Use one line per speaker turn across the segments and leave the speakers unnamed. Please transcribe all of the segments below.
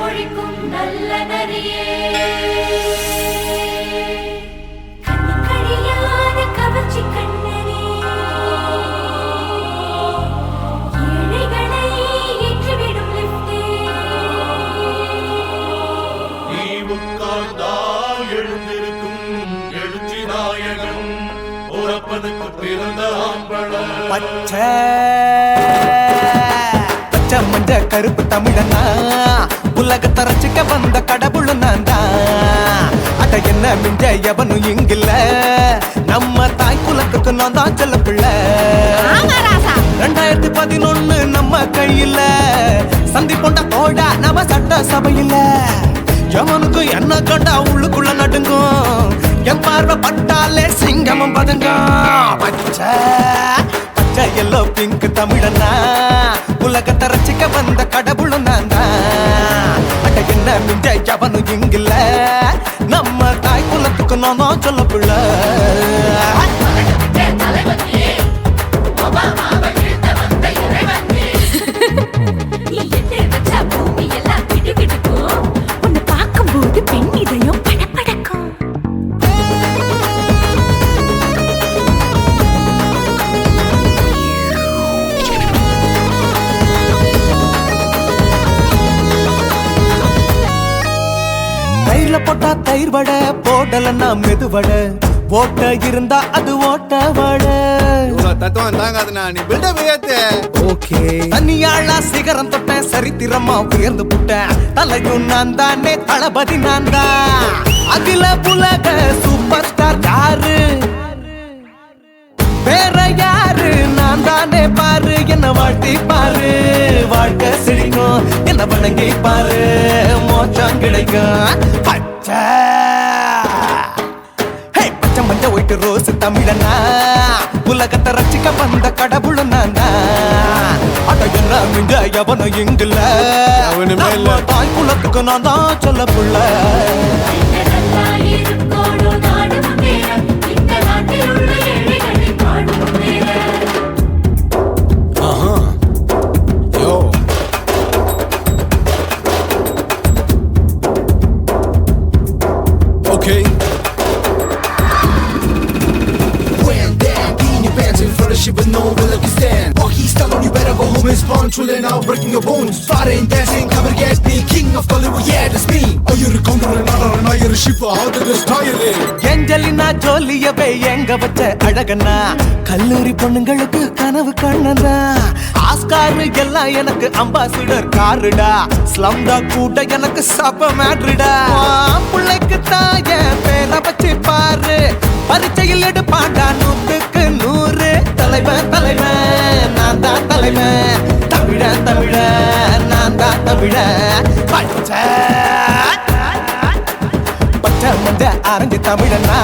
ஒழிக்கும் நல்ல நரியே கவர்ச்சி கண்ணனே ஏழைகளை ஏற்றிவிடும் லிப்டே
நீ உட்கார்ந்தால் எழுந்திருக்கும் எழுச்சி நாயகன் உறப்பதுக்கு பிறந்த ஆம்பள
பச்சை மஞ்ச கருப்பு தமிழனா உலகத்தை ரசிக்க வந்த கடவுள் நான் தான். அட என்ன மிஞ்ச எவனும் இங்கில்ல நம்ம தாய் குலத்துக்கு நான் தான் செல்ல பிள்ளை. 2011 நம்ம கையில சந்தி போண்ட தோடா நம்ம சட்ட சபையில எவனுக்கு என்ன கண்டா உள்ளுக்குள்ள நடுங்கும் என் பார்வை பட்டாலே சிங்கமும் பதுங்கும். பச்சை பச்சை எல்லோ பிங்க் தமிழனா உலகத்தை ரசிக்க வந்த கடவுளும் நான் தான். அட என்ன மிஞ்ச எவனும் இங்கில்ல நம்ம தாய் குலத்துக்கு நான் தான் சொல்ல பிள்ளை.
உன்னை பார்க்கும்போது பெண் இதயம் படபடக்கும்.
தயிர்ல போட்டா தயிர் வடை போடலன்னா மெதுவடை ஓட்ட இருந்தா அது ஓட்ட வடை.
தத்துவம் தாங்காதுண்ணா நீ பில்டப் ஏத்து.
ஓகே தனியாளா சிகரம் தொட்டேன் சரித்திரமா உயர்ந்து புட்டேன் தலையும் நான் தானே தளபதி நான் தான். அகில உலக சூப்பர் ஸ்டார் யாரு வேற யாரு நான் தானே பாரு என்ன வாழ்த்தி பாரு வாழ்க்கை செழிக்கும் என்ன வணங்கி பாரு மோட்சம் கிடைக்கும். பச்சை பச்சை மஞ்ச ஒயிட்டு ரோஸ் தமிழனா உலகத்தை ரசிக்க வந்த கடவுள் நான் தான். அட என்ன மிஞ்ச எவனும் இங்கில்ல
அவனுமே இல்ல.
நம்ம தாய் குலத்துக்கு நான் தான் சொல்ல புள்ள.
Okay. Wham down, being your pants in front of shit with no will you stand. Walkie style on you better go home and spawn. Chillin' out, breaking your bones. Fighting, dancing, cover gas, be king of Hollywood, yeah, that's me. Oh, you're a counter and not you're a shipper. How did this tire it?
Angelina ஜோலியவே எங்க வச்ச அழகனா கல்லூரி பொண்ணுங்களுக்கு கனவு கண்ணனா Oscar எல்லாம் எனக்கு ambassador காருடா ஸ்லம்டா கூட எனக்கு சப்ப மேட்ருடா. பிள்ளைக்கு தாய பேரை வச்சு பாரு பரீட்சையில் எடுப்பாண்டா 100க்கு 100 தலைவன் தலைவன் நான் தான் தலைவன் தமிழன் தமிழன் நான் தான் தமிழன். பச்சை பச்சை மஞ்ச ஆரஞ்சு தமிழனா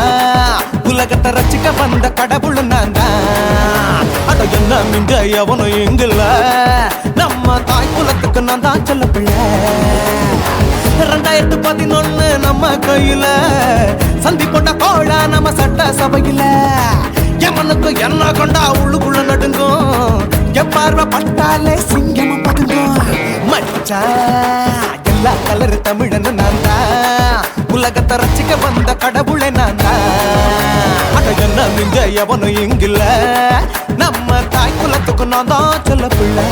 உலகத்தை ரசிக்க வந்த கடவுள் நான் தான். அட என்ன மிஞ்ச எவனும் இங்கில்ல நம்ம தாய் குலத்துக்கு நான் தான் சொல்ல பிள்ளை. 2011 நம்ம கையில சந்தி போட்ட கோழா நம்ம சட்ட சபையில எவனுக்கு என்ன கொண்டா உள்ளுக்குள்ள நடுங்கும் என் பார்வை பட்டாலே சிங்கமும் பதுங்கும். மச்சா எல்லா கலர் தமிழன் நான் தான் உலகத்தை ரசிக்க வந்த கடவுளை நான் தான். அட என்ன மிஞ்ச எவனும் இங்கில்ல நம்ம தாய் குலத்துக்கு நான் தான் சொல்ல பிள்ளை.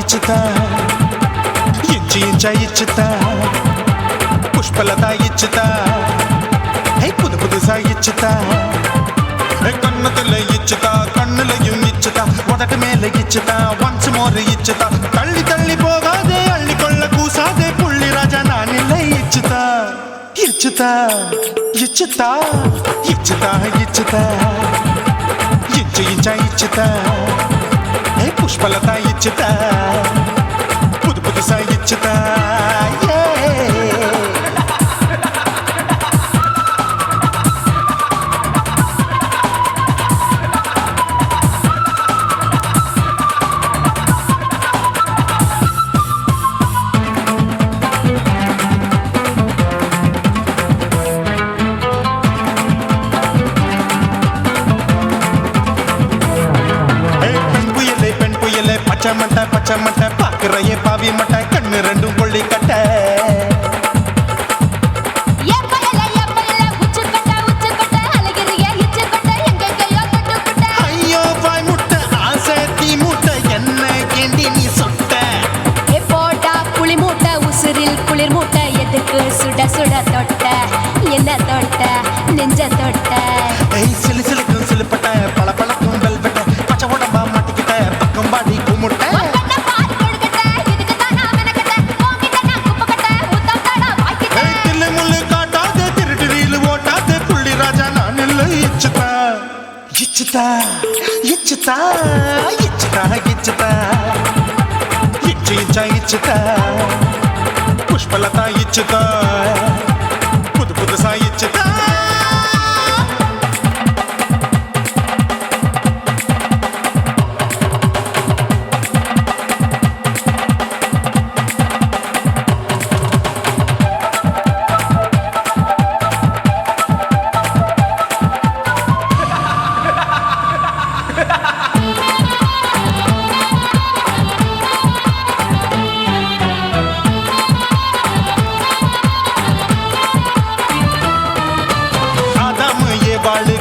ఇచ్చుతా ఇంచి ఇంచా ఇచ్చుతా పుష్పలత ఇచ్చుతా పుదు పుదుసా ఇచ్చుతా కన్నుల ఇచ్చుతా కన్నుల இச்சுதா ஒன்ஸ் மோர் இச்சுதா தள்ளி தள்ளி போகாதே அள்ளிக்கொள்ள கூசாதே புள்ளி ராஜா நான் இல்லை இச்சுதா இச்சுதா இச்சுதா இச்சுதா இச்சுதா இச்சு இச்சா இச்சுதா ஏ புஷ்பலதா இச்சுதா புது புதுசா இச்சுதா பச்சை மட்டை பாக்குறையே பாவி மட்டை கண்ணு ரெண்டும் கொள்ளி கட்ட ஐயோ பாய் முட்டை ஆசை தீ முட்டை என்ன கேண்டி நீ சொட்ட
போட்டா புளி மூட்டை உசுரில் குளிர் மூட்டை எதுக்கு சுட சுட தொட்ட என்ன தொட்ட நெஞ்ச தொட்ட
சிலு சிலுக்கும் சிலுப்பட்ட பல பழக்கும் வெல்வெட்ட பச்சை உடம்பா மாட்டிக்கிட்ட பக்கம் பாடி குமுட்ட இச்சுதா இச்சுதா இச்சுதா இச்சுதா இச்சு இச்சா இச்சுதா புஷ்பலதா இச்சுதா புது புதுசா இச்சுதா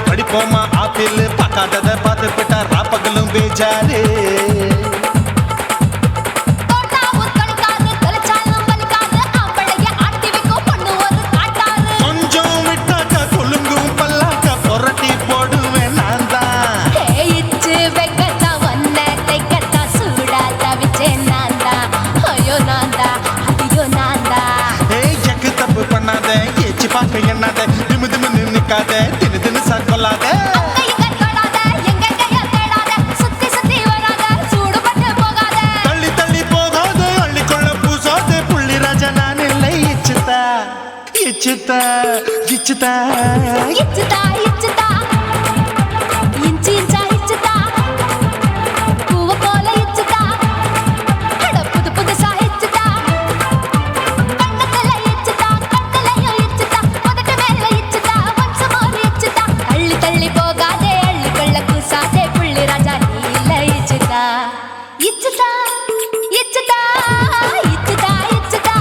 படிப்போமா ஆப்பிள் பார்க்காதத பார்த்து விட்டா ராப்பகலும் பேஜாரு கொஞ்சம் விட்டாக்க கொலுங்கும் பல்லாக்க புரட்டி போடுவேன் நான் தான் எக்கு தப்பு பண்ணாத ஏச்சி பார்க்க எண்ணாத திமு திமுன்னு நிக்காத தினு தினு கொள்ளாத தள்ளி தள்ளி போகாத அள்ளிக்கொள்ள பூசாத புள்ளி ராஜா நான் இல்லை இச்சுதா இச்சுதா இச்சுதா
இச்சுதா இச்சுதா இஞ்சி இஞ்சா இச்சுதா பூவ போல இச்சுதா புது புதுசா இச்சுதா கண்ணத்துல இச்சுதா கண்ணலையும் இச்சுதா முதட்டு மேல இச்சுதா வம்சமோர் இச்சுதா அள்ளி தள்ளி போகாதே அள்ளி கொள்ள கூசாதே புள்ளி ராஜா நீ இல்ல இச்சுதா இச்சுதா இச்சுதா இச்சுதா இச்சுதா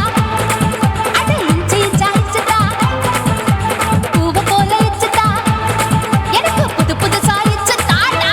அட இஞ்சி இஞ்சா இச்சுதா பூவ போல இச்சுதா எனக்கு புது புதுசா இச்சுதாடா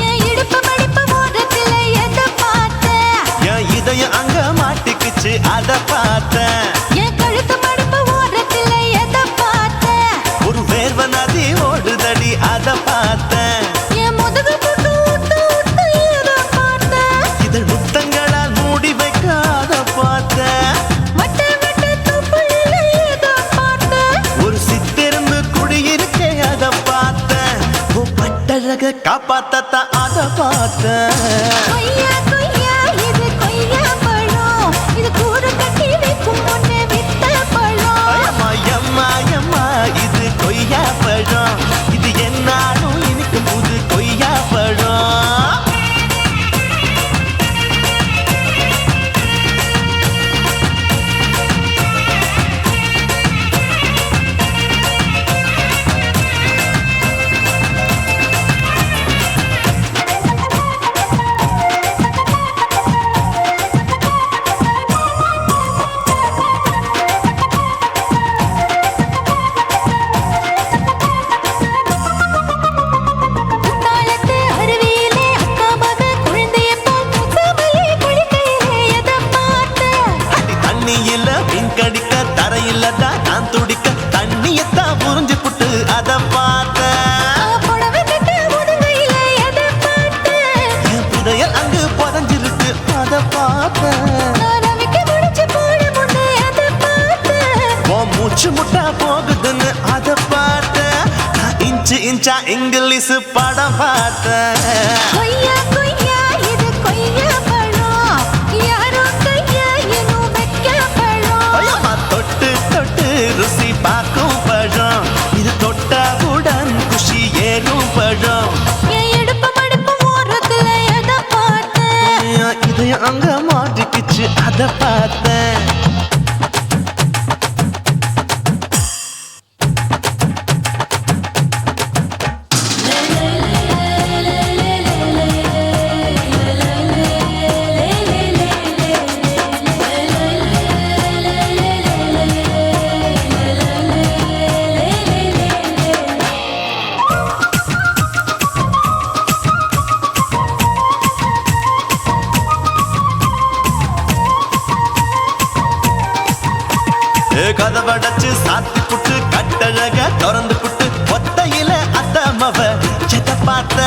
என் இடுப்பு மடிப்பு ஓரத்துல எதை பார்த்தேன்
என் இதயம் அங்க மாட்டிக்குச்சு அத பார்த்தேன்
என் கழுத்து மடிப்பு ஓரத்துல எதை பார்த்தேன்
ஒரு வேர்வ நதி ஓடுதடி அத பார்த்தேன்
என் முதுகு போட்டு ஊத்து ஊத்து எதை பார்த்தேன்
இதழ் முத்தங்களால் மூடி வைக்க அத பார்த்தேன்
மட்டை மட்டை தொப்புளில எதை பார்த்தேன்
ஒரு சித்திருந்து குடியிருக்கே அத பார்த்தேன் உன் பட்டழக காப்பாத்தத்தான் அத பார்த்தேன்
கொய்யா கொய்யா இது கொய்யா பழம் இது கூடு கட்டி வைக்கும் முன்னே வித்த பழம்
அம்மா எம்மா எம்மா இது கொய்யா பழம் இது என்னாலும் எனக்கு புது கொய்யா பழம்
மூச்சு முட்டா போகுதுன்னு அத பார்த்தேன் இன்ச்சு இன்ச்சா இங்கிலீஷ் படம் பார்த்தேன்
கொய்யா கொய்யா இது கொய்யா பழம் யாரோ கையா இன்னும் வைக்க பழம்
தொட்டு தொட்டு ருசி பார்க்கும் பழம் இது தொட்டாவுடன் குஷி ஏறும் பழம்
என் இடுப்பு மடுப்பு ஓரத்துல எதை பார்த்தேன்
இதயம் அங்க மாட்டிக்கிச்சு அத பார்த்தேன் கதவடைச்சு சாத்தி புட்டு கட்டழக திறந்து புட்டு ஒத்தையில அத்தமவ செத்த பார்த்த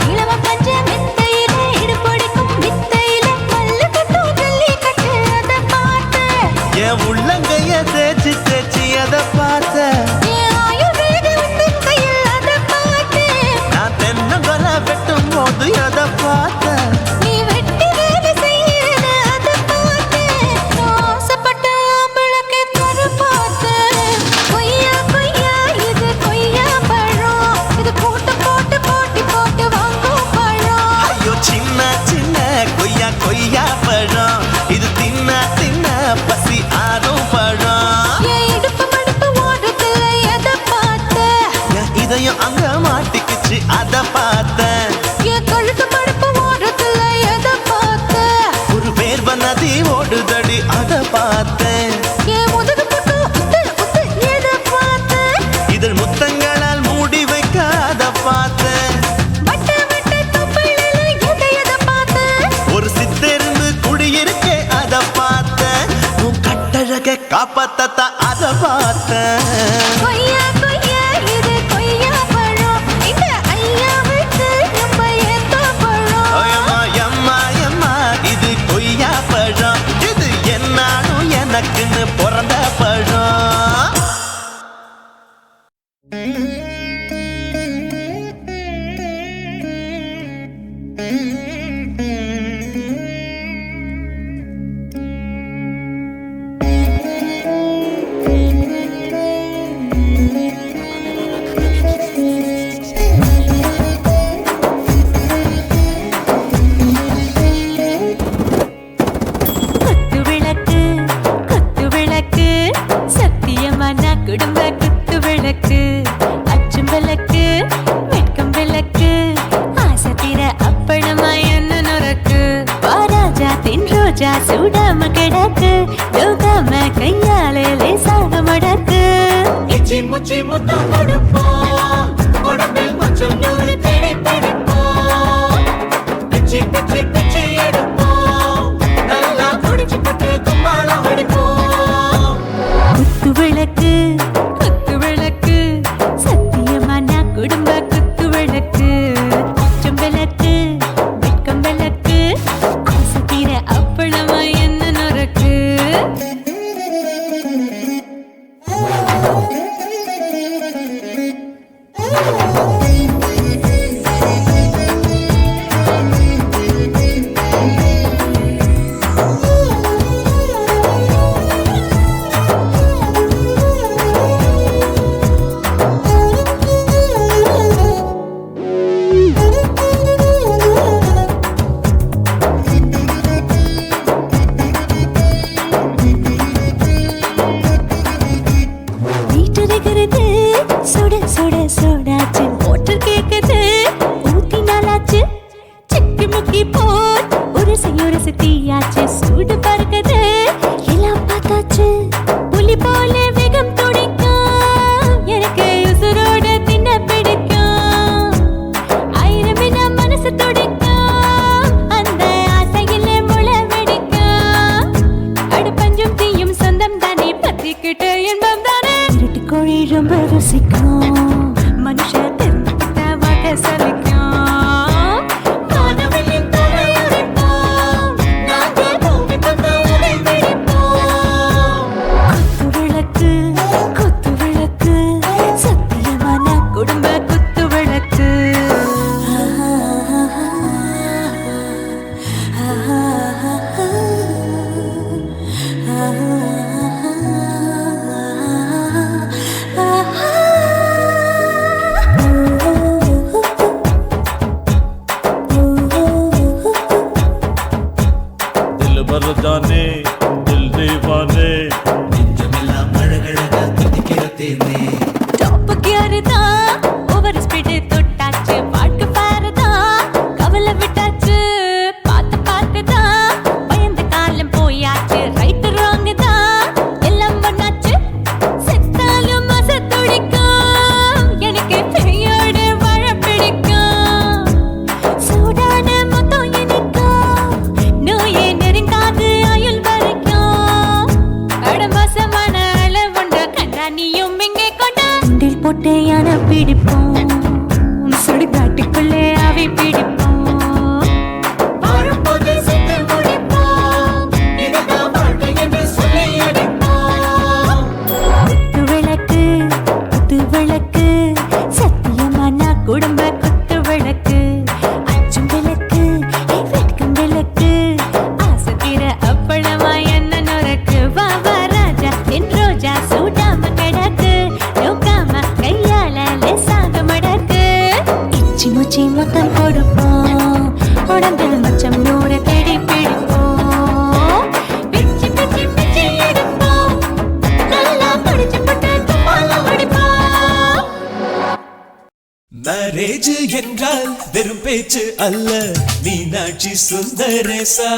இளவ பஞ்ச மெத்தையில இடுப்பொடிக்கும் வித்தையில மல்லு கட்டும் ஜல்லி கட்டு அதை பார்த்தேன்
என் உள்ளங்கைய தேய்ச்சி தேய்ச்சி அதை பார்த்த
என் ஆயுர்வேத உந்தன் கையில் அதை பார்த்தேன்
நான் தென்னங்கொலை வெட்டும் போது அதை பார்த்த
நீ வெட்டி வேலை செய்யறத அதை பார்த்தேன் ஆசைப்பட்ட ஆம்பளுக்கு தர பார்த்தேன் கொய்யா கொய்யா இது கொய்யா பழம் இது போட்டு போட்டு போட்டி போட்டு வாங்கும் பழம்
ஐயோ சின்ன சின்ன கொய்யா கொய்யா பழம் இது தின்ன தின்ன பசி ஆறும் பழம்
என் இடுப்பு மடுப்பு ஓரத்துல எதை பார்த்தேன்
என் இதயம் அங்க மாட்டிக்கிச்சு அத பார்த்தேன்
என் கழுத்து மடுப்பு ஓரத்துல எதை பார்த்தேன்
ஒரு வேர்வ நதி ஓடுதடி அத பார்த்தேன்
என் முதுகு பட்டு உத்து உத்து எதை பார்த்தேன்
இதழ் முத்தங்களால் மூடி வைக்க அத பார்த்தேன்
வட்ட வட்ட தொப்பையில எதை பார்த்தேன்
ஒரு சித்தெருந்து குடியிருக்கே அத பார்த்தேன் உன் கட்டழக காப்பாத்தத்தா அத பார்த்தேன்
கொய்யா கொய்யா இது கொய்யா பழம் இந்த ஐயா விட்டு நம்ம ஏத்த பழம்
அம்மா எம்மா எம்மா இது கொய்யா பழம் இது என்னாலும் எனக்குன்னு பிறந்த பழம்
குத்து விளக்கு சத்தியமான குடும்ப குத்து விளக்கு அச்சும் விளக்கு வெட்கம் விளக்கு ஆசை தீர அப்பளமா என்ன நொறக்கு வாராஜா தின் ரோஜா சூடாம கிடக்கு யோகாம கையாலே லேசாக மடக்கு
இச்சி முச்சி முத்தம் கொடுப்போம் உடம்பில் மச்சம் நூறு தேடி பிடிப்போம் பிச்சி பிச்சி பிச்சி எடுப்போம் நல்லா குடிச்சு பட்டு கும்பாளம் அடிப்போம்
குத்து விளக்கு சத்தியமான குடும்ப குத்து விளக்கு அச்சும் விளக்கு வெட்கம் விளக்கு ஆசை தீர அப்பளமா என்ன நொறக்கு வீட்டுகிறது சுட சுட சோடாச்சு மோட்டர் கேக்குது ஊத்தி நாளாச்சு சிக்கி முக்கி போல் உரசி தீயாச்சு சூடு பறக்குது எல்லாம் பார்த்தாச்சு புலி போல வேகம் துடிக்கும் எனக்கு உசுரோட தின்ன பிடிக்கும் ஆயிரம் வினா மனசு துடிக்கும் அந்த ஆசையில முளை வெடிக்கும் அடுப்பஞ்சும் தீயும் சொந்தம் தானே பத்திக்கிட்டு இன்பம் தானே இருட்டு கோழி ரொம்ப ருசிக்கும் மனுஷ தெரிஞ்சுக்கிட்ட வாக்க சலிக்கும் வானவெளியின் தலை உடைப்போம். நாங்க பூமி பக்கம் உடை வெடிப்போம். குத்து விளக்கு
எடுத்தேனே
டாப் கியர் தான் ஓவர் ஸ்பீட் தொட்டாச்சு பாட்டு பாரு தான் கவலை விட்டாச்சு பார்த்து பார்த்து தான் பயந்து காலம் போயாச்சு ரைட் ராங் தான் எல்லாம் பண்ணாச்சு செத்தாலும் மச துடிக்கும் எனக்கு பெரியோடு வாழ பிடிக்கும் சூடான மொத்தம் எனக்கும் நோயே நெருங்காது ஆயுள் வரைக்கும் அடமோசமான அளவுண்ட கண்டா நீயும் இங்கே கொண்டா உண்டில் போட்டு யானை பிடிப்போம் சுடுகாட்டுக்குள்ளே அவை பிடிப்போம்
வரும்போது செத்து முடிப்போம் இதுதான் வாழ்க்கை என்று சொல்லி அடிப்போம்
குத்து விளக்கு குத்து விளக்கு சத்தியமான குடும்ப குத்து விளக்கு அச்சும் விளக்கு வெட்கும் விளக்கு ஆசத்திர அப்பளமா என்ன நுறக்கு வா வா ராஜா என் ரோஜா சூடாம கிடக்கு நோக்காம கையால லேசாக மடக்கு இச்சி முச்சி மொத்தம் கொடுப்போம் உடம்பில் மச்சம் நூறு தேடி பிடிப்போம் பிச்சி பிச்சி பிச்சி எடுப்போம் நல்லா படிச்சு போட்டு துப்பால படிப்போம்
மேரேஜ் என்றால் வெறும் பேச்சு அல்ல மீனாட்சி சுந்தரேசா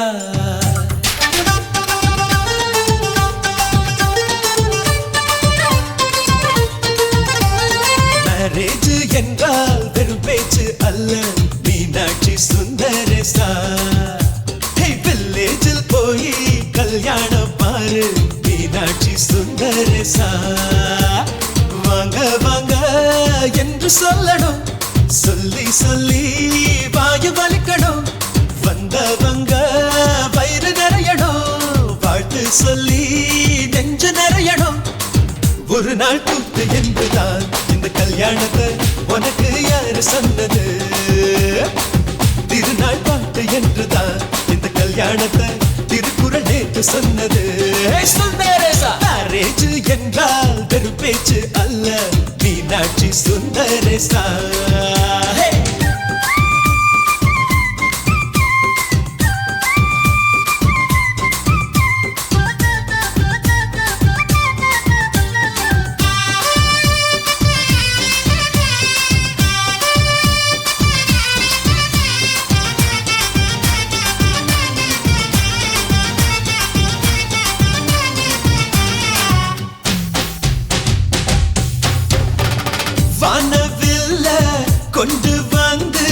மேரேஜ் என்றால் வெறும் பேச்சு அல்ல மீனாட்சி சுந்தரேசா வில்லேஜில் போய் கல்யாணம் பாரு மீனாட்சி சுந்தரேசா வாங்க வாங்க என்று சொல்லணும் சொல்லி சொல்லி வாயு வலிக்கணும் வந்தவங்க வயிறு நிறையணும் வாழ்த்து சொல்லி நெஞ்சு நிறையணும் ஒரு நாள் கூத்து என்றுதான் இந்த கல்யாணத்தை உனக்கு யாரு சொன்னது திருநாள் பாட்டு என்றுதான் இந்த கல்யாணத்தை திருக்குறள் நேற்று சொன்னது மேரேஜ் என்றால் வெறும் பேச்சு அல்ல மீனாட்சி சுந்தரேசா வானவில்ல கொண்டு வந்து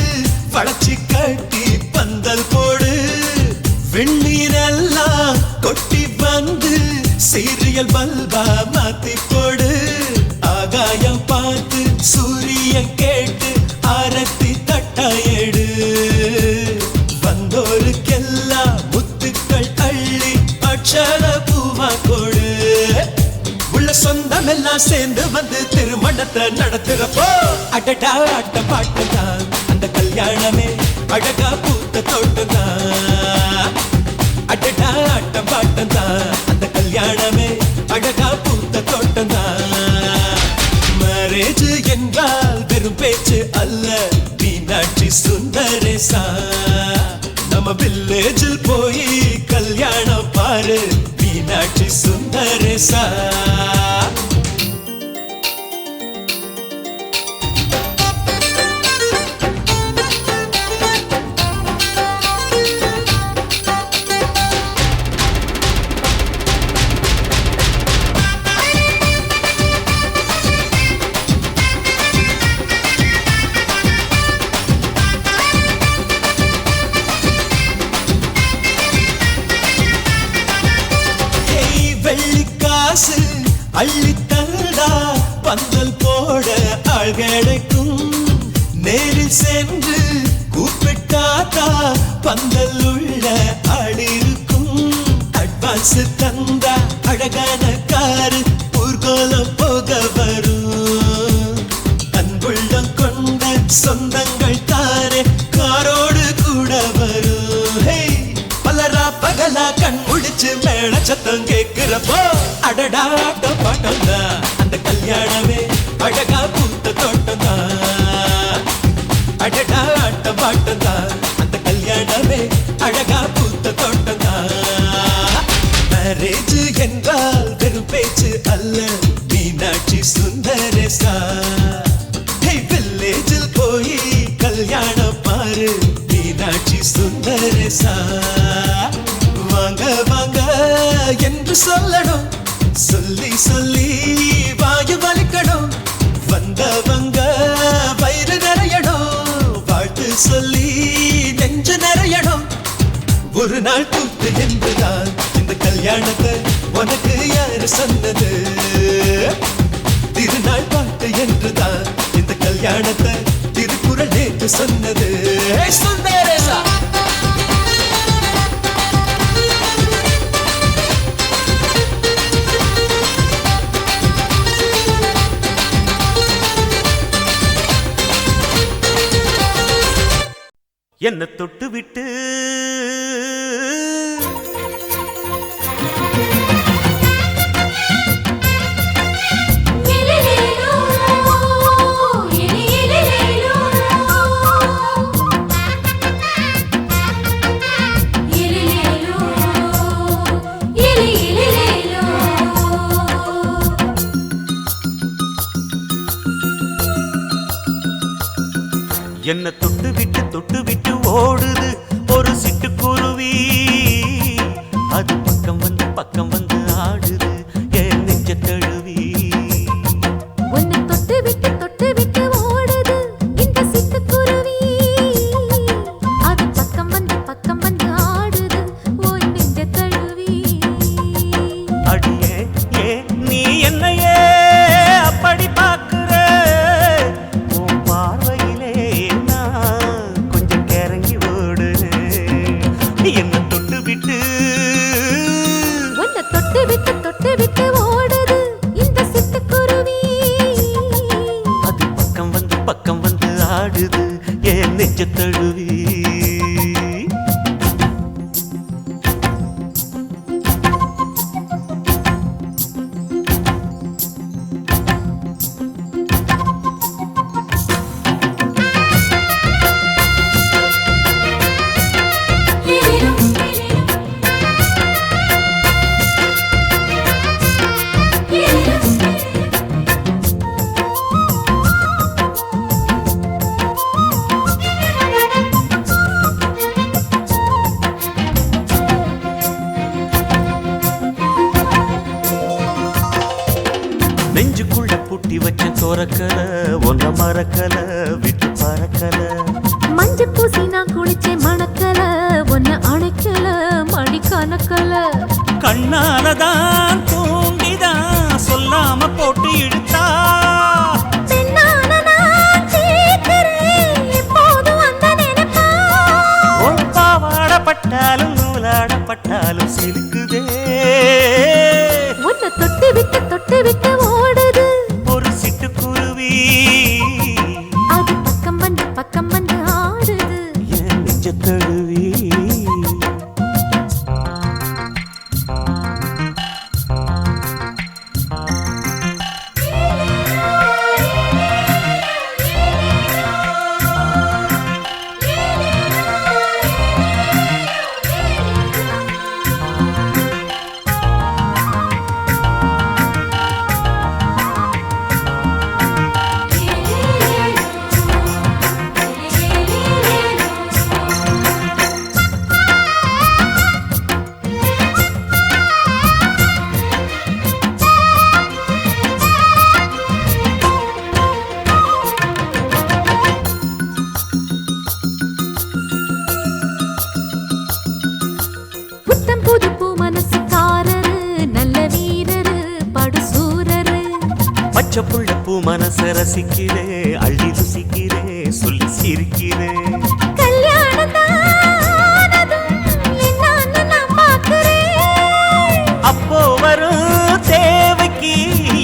வளர்ச்சி கட்டி பந்தல் போடு வெண்ணீரெல்லாம் கொட்டி வந்து சீரியல் பல்பா மாத்தி போடு ஆகாயம் பார்த்து சூரியன் கேட்டு ஆரத்தி தட்டாயேடு வந்தோருக்கெல்லாம் முத்துக்கள் அள்ளி அட்சர பூவா கொடு உள்ள சொந்தம் எல்லாம் சேர்ந்து வந்து திருமணத்தை நடத்துறப்போ அடடா ஆட்ட பாட்டுதான் அந்த கல்யாணமே அழகா பூத்த தோட்டம்தான் அடடா ஆட்ட பாட்டுதான் அந்த கல்யாணமே அழகா பூத்த தோட்டம்தான் மேரேஜ் என்றால் வெறும் பேச்சு அல்ல மீனாட்சி சுந்தரேசா நம்ம வில்லேஜில் போய் கல்யாணம் பாரு மீனாட்சி சுந்தரேசா வெள்ளிக்காசு அள்ளி தந்தா பந்தல் போட ஆள் கிடைக்கும் நேரில் சென்று கூப்பிட்டாத்தா பந்தல் உள்ள ஆள் இருக்கும் அட்வான்ஸ் தந்தா அழகான காரு ஊர்கோலம் போக வரும் அன்புள்ளம் கொண்ட சொந்தங்கள் தானே காரோடு கூட வரும் பலரா பகலா கண் முடிச்சு மேல சத்தம் கேக்குறப்போ அடடா பாட்டம் தான் அந்த கல்யாணமே அழகா பூத்த தோட்டம் தான் அடடா பாட்டம் தான் அந்த கல்யாணமே அழகா பூத்த தோட்டம் தான் மேரேஜ் என்றால் வெறும் பேச்சு அல்ல மீனாட்சி
சுந்தரேசா வில்லேஜில் போய் கல்யாணம் பாரு மீனாட்சி சுந்தரேசா வாங்க வாங்க என்று சொல்லணும் சொல்லி சொல்லி வாயு வலிக்கணும் வந்தவங்க வயிறு நிறையணும் வாழ்த்து சொல்லி நெஞ்சு நிறையணும் ஒரு நாள் கூத்து என்புதான் இந்த கல்யாணத்தை உனக்கு யாரு சொன்னது திருநாள் பாட்டு என்றுதான் இந்த கல்யாணத்தை திருக்குறள் நேற்று சொன்னது சுந்தரேசா என்ன தொட்டு விட்டு என்ன தொட்டு விட்டு ஓடுது ஒரு சிட்டுக்குருவி அது பக்கம் வந்து ஆடுது என் நெஞ்ச தழுவி
உன்னை தொட்டு விட்டு ஓடுது இந்த சிட்டுக்குருவி அது பக்கம் வந்து ஆடுது உன் நெஞ்ச தழுவி
அடியே ஏ நீ என்னையே அப்படி பார்க்கிற உன் பார்வையிலே நான் கொஞ்சம் கிறங்கி ஓடு என்ன தொட்டு விட்டு
உன்னை தொட்டு விட்டு ஓடுது இந்த சிட்டுக்குருவி
அது பக்கம் வந்து ஆடுது என் நெஞ்ச தழுவி நெஞ்சுக்குள்ள பூட்டி வச்ச தோரக்கல ஒன்ன மறக்கல விட்டு பறக்கல
மஞ்ச பூசி நான் குளிச்சேன் மணக்கல உன்னை அணைக்கல மணி கணக்கல
கண்ணாலதான் தூங்கிதான் சொல்லாம போட்டு இழுத்தா
பெண்ணான நான் கேட்கிறேன் எப்போதும் அந்த நினைப்பா
ஒரு பாவாடப்பட்டாலும் நூலாடப்பட்டாலும் சிலுக்குதே
உன்னை தொட்டு விட்டு ஓடுது
ஒரு சிட்டுக்குருவி
அது பக்கம் வந்து ஆடுது
என் நெஞ்ச தழுவி
புத்தம் புது பூ மனசுக்காரரு நல்ல வீரரு படுசூரரு
பச்சை புள்ள பூ மனச ரசிக்கிறே அள்ளி ருசிக்கிறே சொல்லி சிரிக்கிறே
கல்யாணம் தானதும் என்னன்னு நான் பார்க்கிறேன்
அப்போ வரும் தேவைக்கு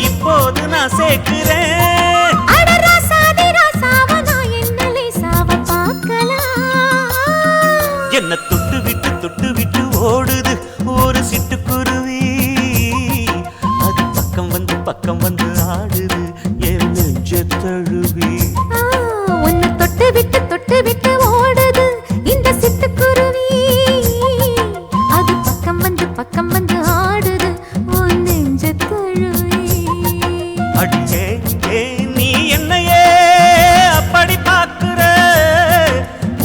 இப்போது நான் சேர்க்கிறேன்
அட ராசாதி ராசாவ நான் என்ன லேசாவ பார்க்கலாம்
என்ன தொட்டு விட்டு ஓடுது ஒரு சிட்டுக்குருவி அது பக்கம் வந்து ஆடுது என் நெஞ்ச தழுவி
உன்னை தொட்டு விட்டு ஓடுது இந்த சிட்டுக்குருவி அது பக்கம் வந்து ஆடுது உன் நெஞ்ச தழுவி
அடிய நீ என்னையே அப்படி பார்க்கிற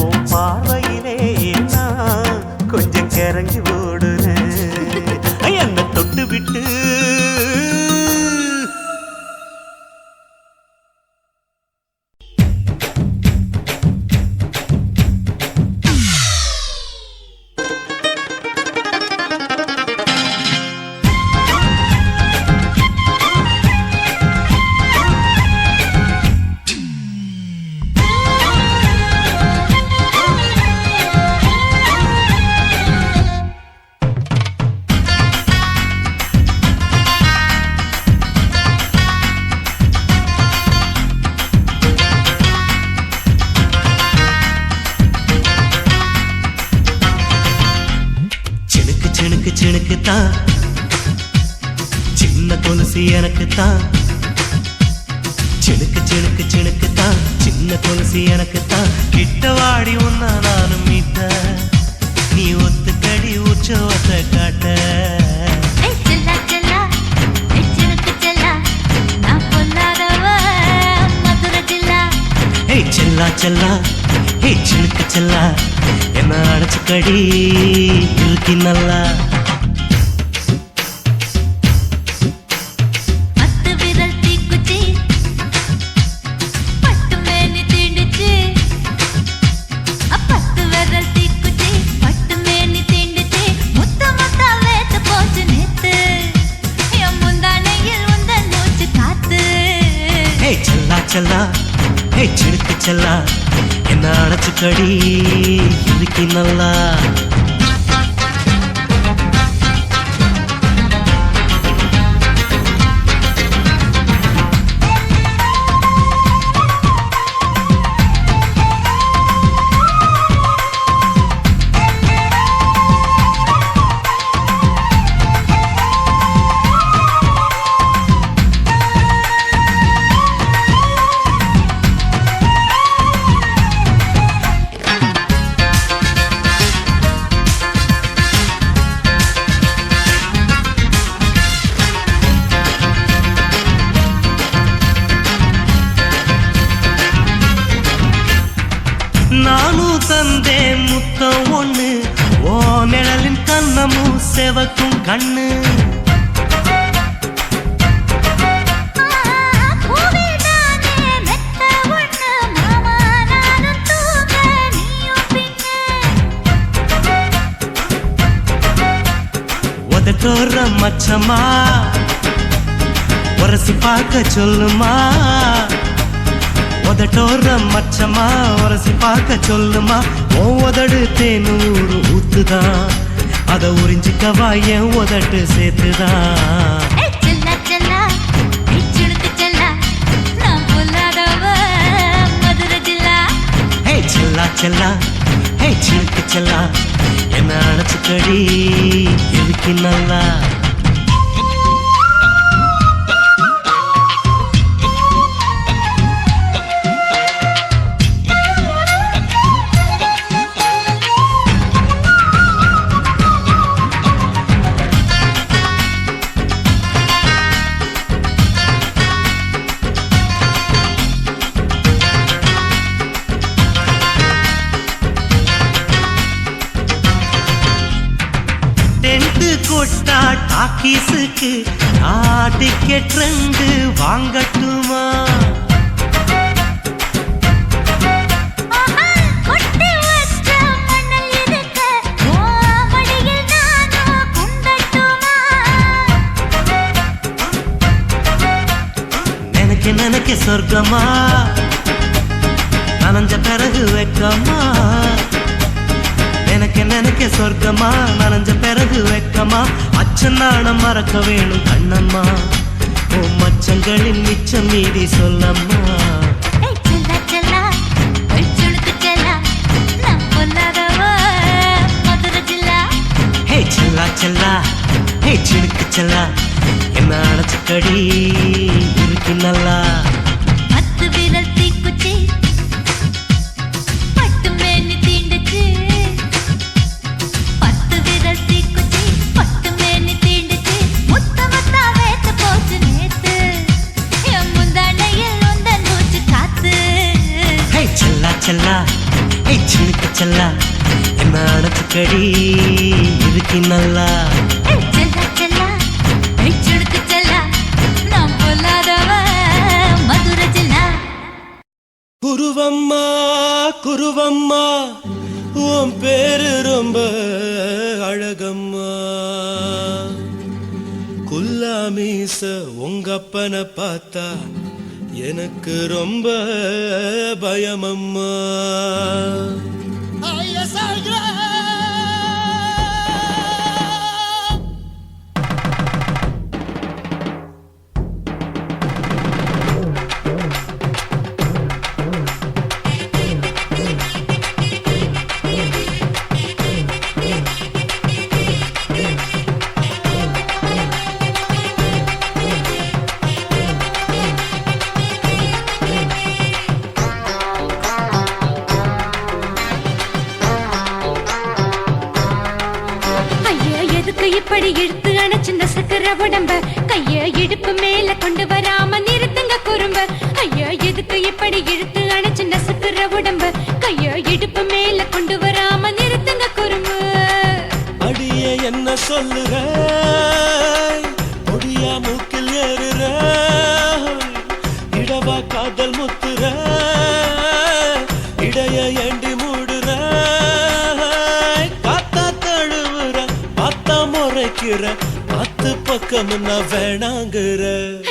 உன் பார்வையிலே நான் கொஞ்சம் கிறங்கி ஓடுறேன் என்ன தொட்டு விட்டு சினுக்கு தான் சின்ன கொலுசு எனக்கு தான் சினுக்கு தான் சின்ன கொலுசு எனக்கு தான் கிட்ட வாடி உன்னா நானும் மீட்ட நீ ஒத்துக்கடி உற்சவத்தை காட்ட செல்லா செல்லா ஹே சினுக்கு செல்லா என்ன அடைச்சுக்கடி இழுக்கி நல்லா செல்லா ஹே சினுக்கு செல்லா என்ன அடைச்சுக்கடி இழுக்கி நல்லா நானும் தந்தே முத்தம் ஒண்ணு ஓ நிழலின் கண்ணமும் செவக்கும் கண்ணு உதட்டோர மச்சமா உரசி பார்க்க சொல்லுமா உதட்டோர மச்சமா உரசி பார்க்க சொல்லுமா உதடு தேனூறு ஊத்துதான் அத உறிஞ்சிக்கவா என் உதட்டு சேர்த்துதான் செல்லா செல்லா ஹே சினுக்கு செல்லா என்ன அடைச்சுக்கடி இழுக்கி நல்லா கொட்டா டாக்கீஸுக்கு டிக்கெட் 2 வாங்கட்டுமா நினைக்க சொர்க்கமா நனைஞ்ச பிறகு வெக்கமா நினைக்க சொர்க்கமா நனைஞ்ச பிறகு வெக்கமா அச்சநாணம் மறக்க வேணும் கண்ணம்மா ஓ மச்சங்களின் மிச்சம் மீதி சொல்லம்மா ஹே செல்லா செல்லா ஹே சினுக்கு செல்லா என்ன அடைச்சுக்கடி இருக்கு நல்லா
முத்தமத்தா வேத்து போச்சு நேத்து என் முந்தான
செல்லா ஏய் சிலுக்கு செல்லா என்ன அடைச்சுக்கடி இதுக்கு நல்லா
செல்லா செல்லா சுடுக்கு செல்லா நான் பொல்லாதவ மதுரை ஜில்லா
குருவம்மா குருவம்மா உன் பேரு ரொம்ப அழகம்மா குல்லாமீச உங்க அப்பனை பார்த்தா எனக்கு ரொம்ப பயமம்மா
இப்படி இழுத்து அணைச்சிருந்த சக்கர உடம்ப கைய இடுப்பு மேல கொண்டு வராம நிறுத்துங்க குறும்ப ஐயா எதுக்கு இப்படி இழுத்து அணைச்சிருந்த சக்கர உடம்ப கைய இடுப்பு மேல கொண்டு வராம நிறுத்துங்க குறும்பு
அடியே என்ன சொல்லுற ஒடியா மூக்கில் ஏறுற இடவா காதல் முத்துற இடைய ஏண்டி மூடுற காத்தா தழுவுற பார்த்தா முறைக்கிற பத்து பக்கம் நான் வேணாங்குற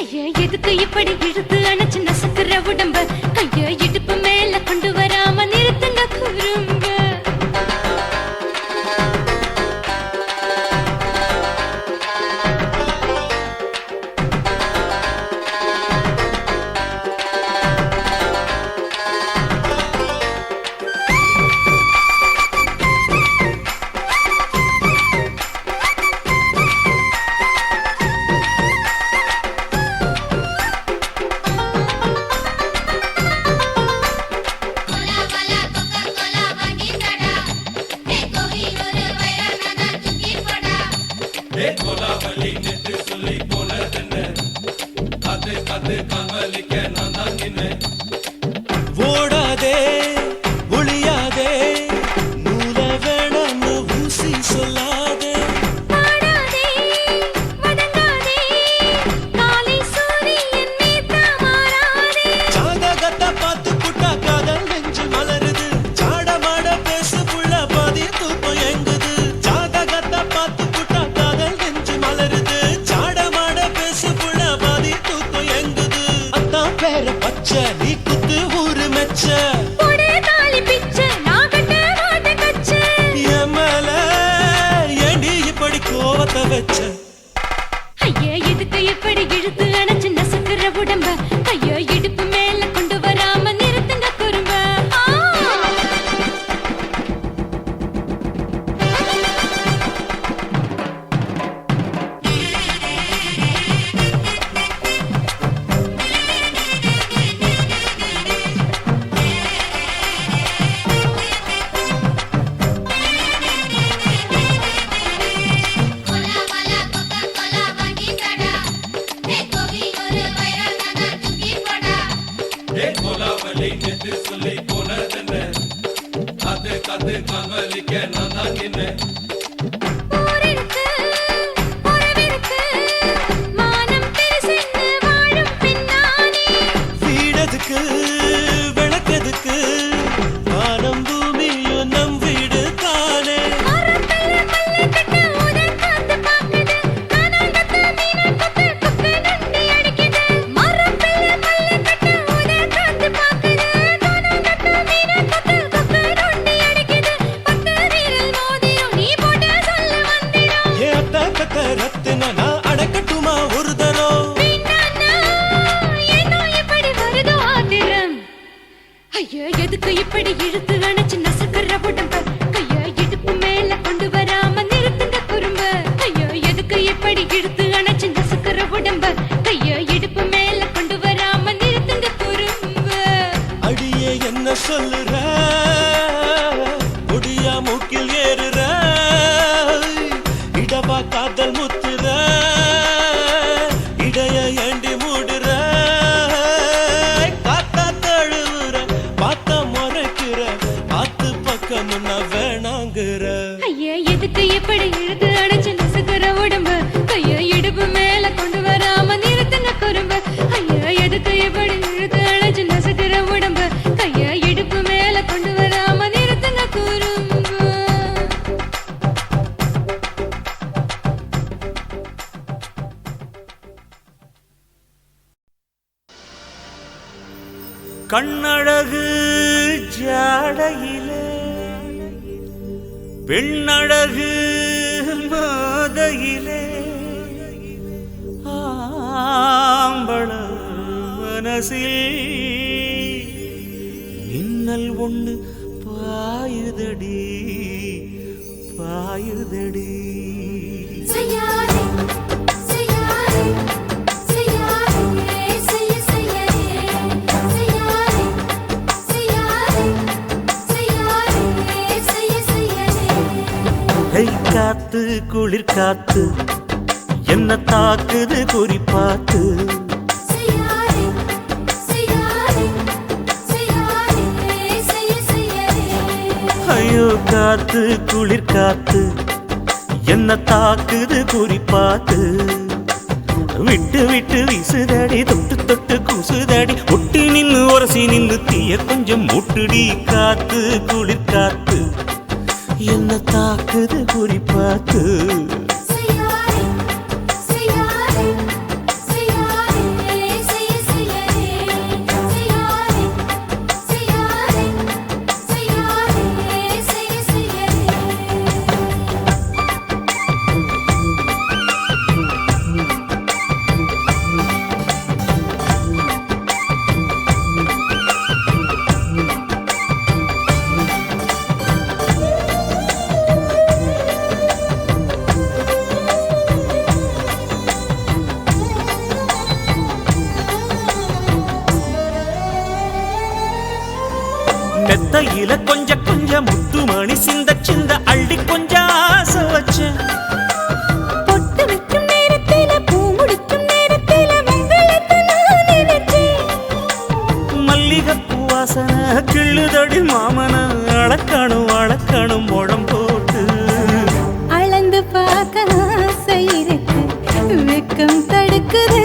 ஐயா எதுக்கு இப்படி இழுத்து அணைச்சு நசுக்குற உடம்ப கைய இடுப்பு மேல கொண்டு வராம நிறுத்துங்க குறும்ப
ஓடாதே ஒளியாதே நூல வேணான்னு ஊசி சொல்லாதே
பாடாதே வதங்காதே காலை சூரியன் மீதா மாறாதே
ஜாதகத்தை பார்த்து புட்டா காதல் நெஞ்சு மலருது சாடமாட பேசு புள்ள பாதி தூக்கம் எங்குது ஜாதகத்தை பார்த்து புட்டா காதல் நெஞ்சு மலருது சாடமாட பேசு புள்ள பாதி தூக்கம் எங்குது அத்தான் பேர பச்சை நீ குத்து ஊரு மெச்ச
போடே தாலி பிச்சை நான் கட்ட மாட்ட கச்சை
எமல ஏண்டி இப்படி கோவத்தை வச்ச
ஐயா எதுக்கு இப்படி இழுத்து அணைச்சு நசுக்குற உடம்ப கைய இடுப்பு மேல கொண்டு வராம நிறுத்துங்க குறும்ப போரிருக்கு உறவிருக்கு மானம் பேசின்னு வாழும் பின்னானே
வீடதுக்கு விளக்கதுக்கு வானம் பூமியும் நம் வீடு தானே
மரத்துல மல்லி கட்ட உதர் காத்து பாக்குது கானாங்கத்து மீனா கொத்து கொக்கு நண்டி அடிக்குது மரத்துல மல்லி கட்ட உதர் காத்து பாக்குது கானாங்கத்து மீனா கொத்து கொக்கு நண்டி அடிக்குது பத்து வீரல் மோதியும் நீ போட்ட சொல்ல வந்திடும்
ஏ அத்த கத்த ரத்தின நான் அடக்கட்டுமா ஒரு தரம்
வேண்டாண்ணா, ஏனோ இப்படி வருதோ ஆத்திரம் ஐயோ எதுக்கு இப்படி இழுத்து அணைச்சு நசுக்குற உடம்ப கைய இடுப்பு மேல கொண்டு வராம நிறுத்துங்க குறும்ப ஐயோ எதுக்கு இப்படி இழுத்து அணைச்சு நசுக்குற உடம்ப கைய இடுப்பு மேல கொண்டு வராம நிறுத்துங்க குறும்ப
அடியே என்ன சொல்லுற ஒடியா மூக்கில் ஏறுற இடவா காதல் முத்துற இடைய ஏண்டி மூடுற காத்தா தழுவுற பார்த்தா முறைக்கிற கண்ணழகு ஜாடையிலே பெண்ணழகு மாதையிலே ஆம்பள மனசில் மின்னல் ஒன்று பாயுதடி பாயுதடி
செய்யாதே செய்யாதே செய்யாதே செய்ய செய்யாதே செய்யாதே செய்யாதே செய்யாதே செய்ய செய்யாதே
கை காத்து குளிர் காத்து என்ன தாக்குது குறி பார்த்து
செய்யாதே செய்யாதே செய்யாதே செய்ய செய்யாதே
ஐயோ காத்து குளிர் காத்து என்ன தாக்குது குறி பார்த்து விட்டு விட்டு வீசுதடி தொட்டு தொட்டு கூசுதடி ஒட்டி நின்னு உரசி நின்னு தீய கொஞ்சம் மூட்டுடி காத்து குளிர் காத்து என்ன தாக்குது குறி பார்த்து
செய்யாதே செய்யாதே செய்யாதே செய்ய செய்யாதே செய்யாதே செய்யாதே செய்யாதே செய்ய செய்யாதே
மெத்தையில கொஞ்ச கொஞ்ச முத்துமணி சிந்த சிந்த அள்ளி கொஞ்சம் ஆசை வச்சேன்
பொட்டு வைக்கும் நேரத்தில பூ முடிக்கும் நேரத்தில மங்களத்தை நான் நினைச்சேன்
மல்லிகைப்பூ வாசனை கிள்ளுதடி மாமன அளக்கணும் அளக்கணும் முழம் போட்டு
அளந்து பார்க்க ஆசை இருக்கு வெக்கம் தடுக்குது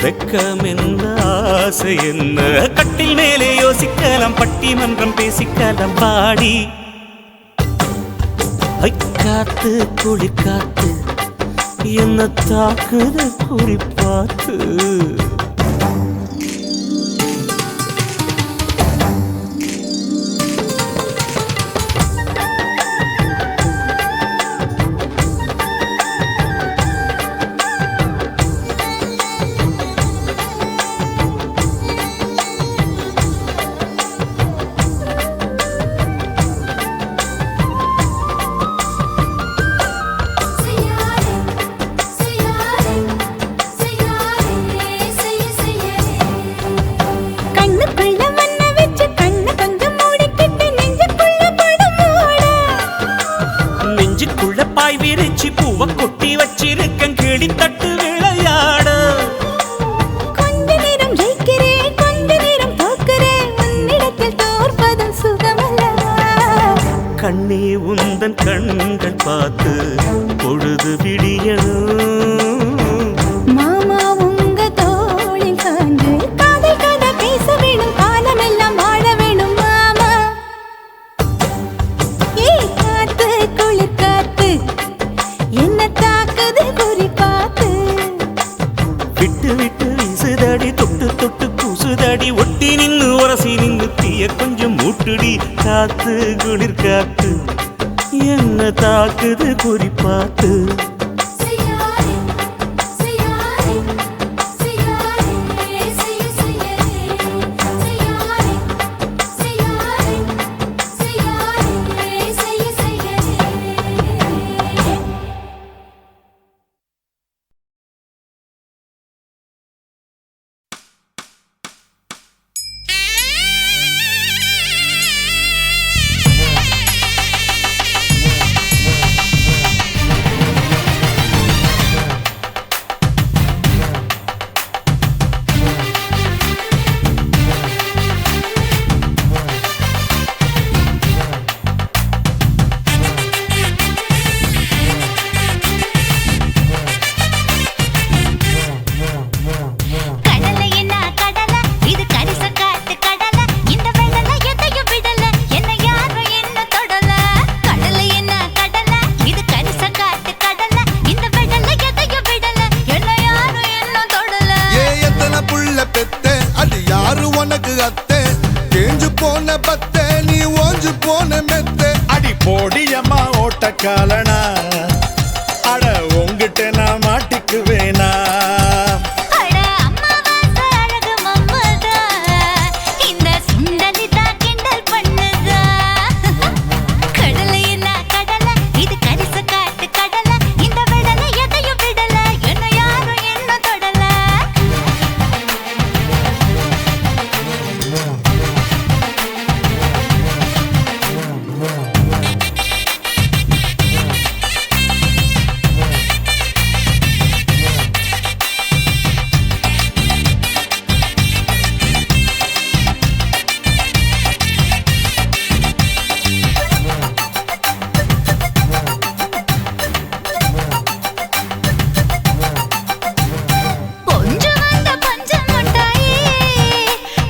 வெக்கம் என்ன ஆசை என்ன கட்டில் மேலே யோசிக்கலாம் பட்டிமன்றம் பேசிக்கலாம் பாடி ஐ காத்து குளிர் காத்து என்ன தாக்குது குறி பார்த்து
செய்யாதே செய்யாதே செய்யாதே செய்ய செய்யாதே கண்ணுக்குள்ள மண்ண வச்சு கண்ணை கொஞ்சம் மூடிக்கிட்டு நெஞ்சுக்குள்ள படம் மூட
நெஞ்சுக்குள்ள பாய் விரிச்சு பூவை கொட்டி வச்சிருக்கேன் கிளி தட்டு விளையாட
கொஞ்ச நேரம் ஜெயிக்கிறேன் கொஞ்ச நேரம் தோக்கிறேன் உன்னிடத்தில் தோற்பதும் சுகமல்லவா
கண்ணே உந்தன் கண்கள் பார்த்து பொழுது விடியணும்
மாமா உங்க தோளில் சாஞ்சு காதல் கதை பேச வேணும் காலமெல்லாம் வாழ வேணும் மாமா ஏ காத்து குளிர் காத்து என்ன தாக்குது குறி பார்த்து
விட்டு விட்டு வீசுதடி தொட்டு தொட்டு கூசுதடி ஒட்டி நின்னு உரசி நின்னு தீய கொஞ்சம் மூட்டுடி காத்து குளிர் காத்து என்ன தாக்குது குறி பார்த்து
செய்யாதே செய்யாதே செய்யாதே செய்ய செய்யாதே செய்யாதே செய்யாதே செய்யாதே செய்ய செய்யாதே
போன பத்தே நீ ஓஞ்சு போன மெத்தே
அடி போடியம்மா ஓட்டக்காலனா அட உங்கிட்ட நான் மாட்டிக்குவேனா
அட அம்மாவாசை அழகு மம்மதா இந்த சுண்டலி தான் கிண்டல் பண்ணுதா கடலையில கடலை இது கரிச காட்டு கடலை இந்த விடலை எதையும் விடல என்ன யாரும் என்ன தொடல கொஞ்சம் வந்த பஞ்சம் முட்டாயே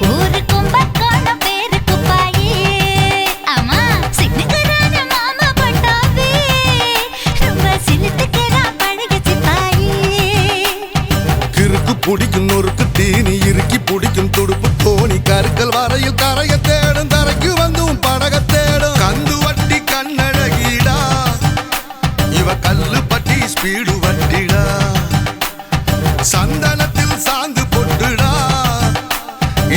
ஊருக்கும் பக்கான பேருக்கு பாயே அம்மா சின்னுக்குறான மாமா பட்டாவே ரொம்ப சிலுத்துக்கிறா பழக சிப்பாயே
கிறுக்கு பிடிக்கும் நொறுக்கு தீனி இறுக்கி பிடிக்கும் துடுப்பு தோணி கருக்கல் வரையில் கரைய தேடும் தரைக்கு வந்தும் படக தேடும் கந்து வட்டி கண்ணழகிடா இவ கல்லு பட்டி ஸ்பீடு வட்டிடா சந்தனத்தில் சாந்து பொட்டுடா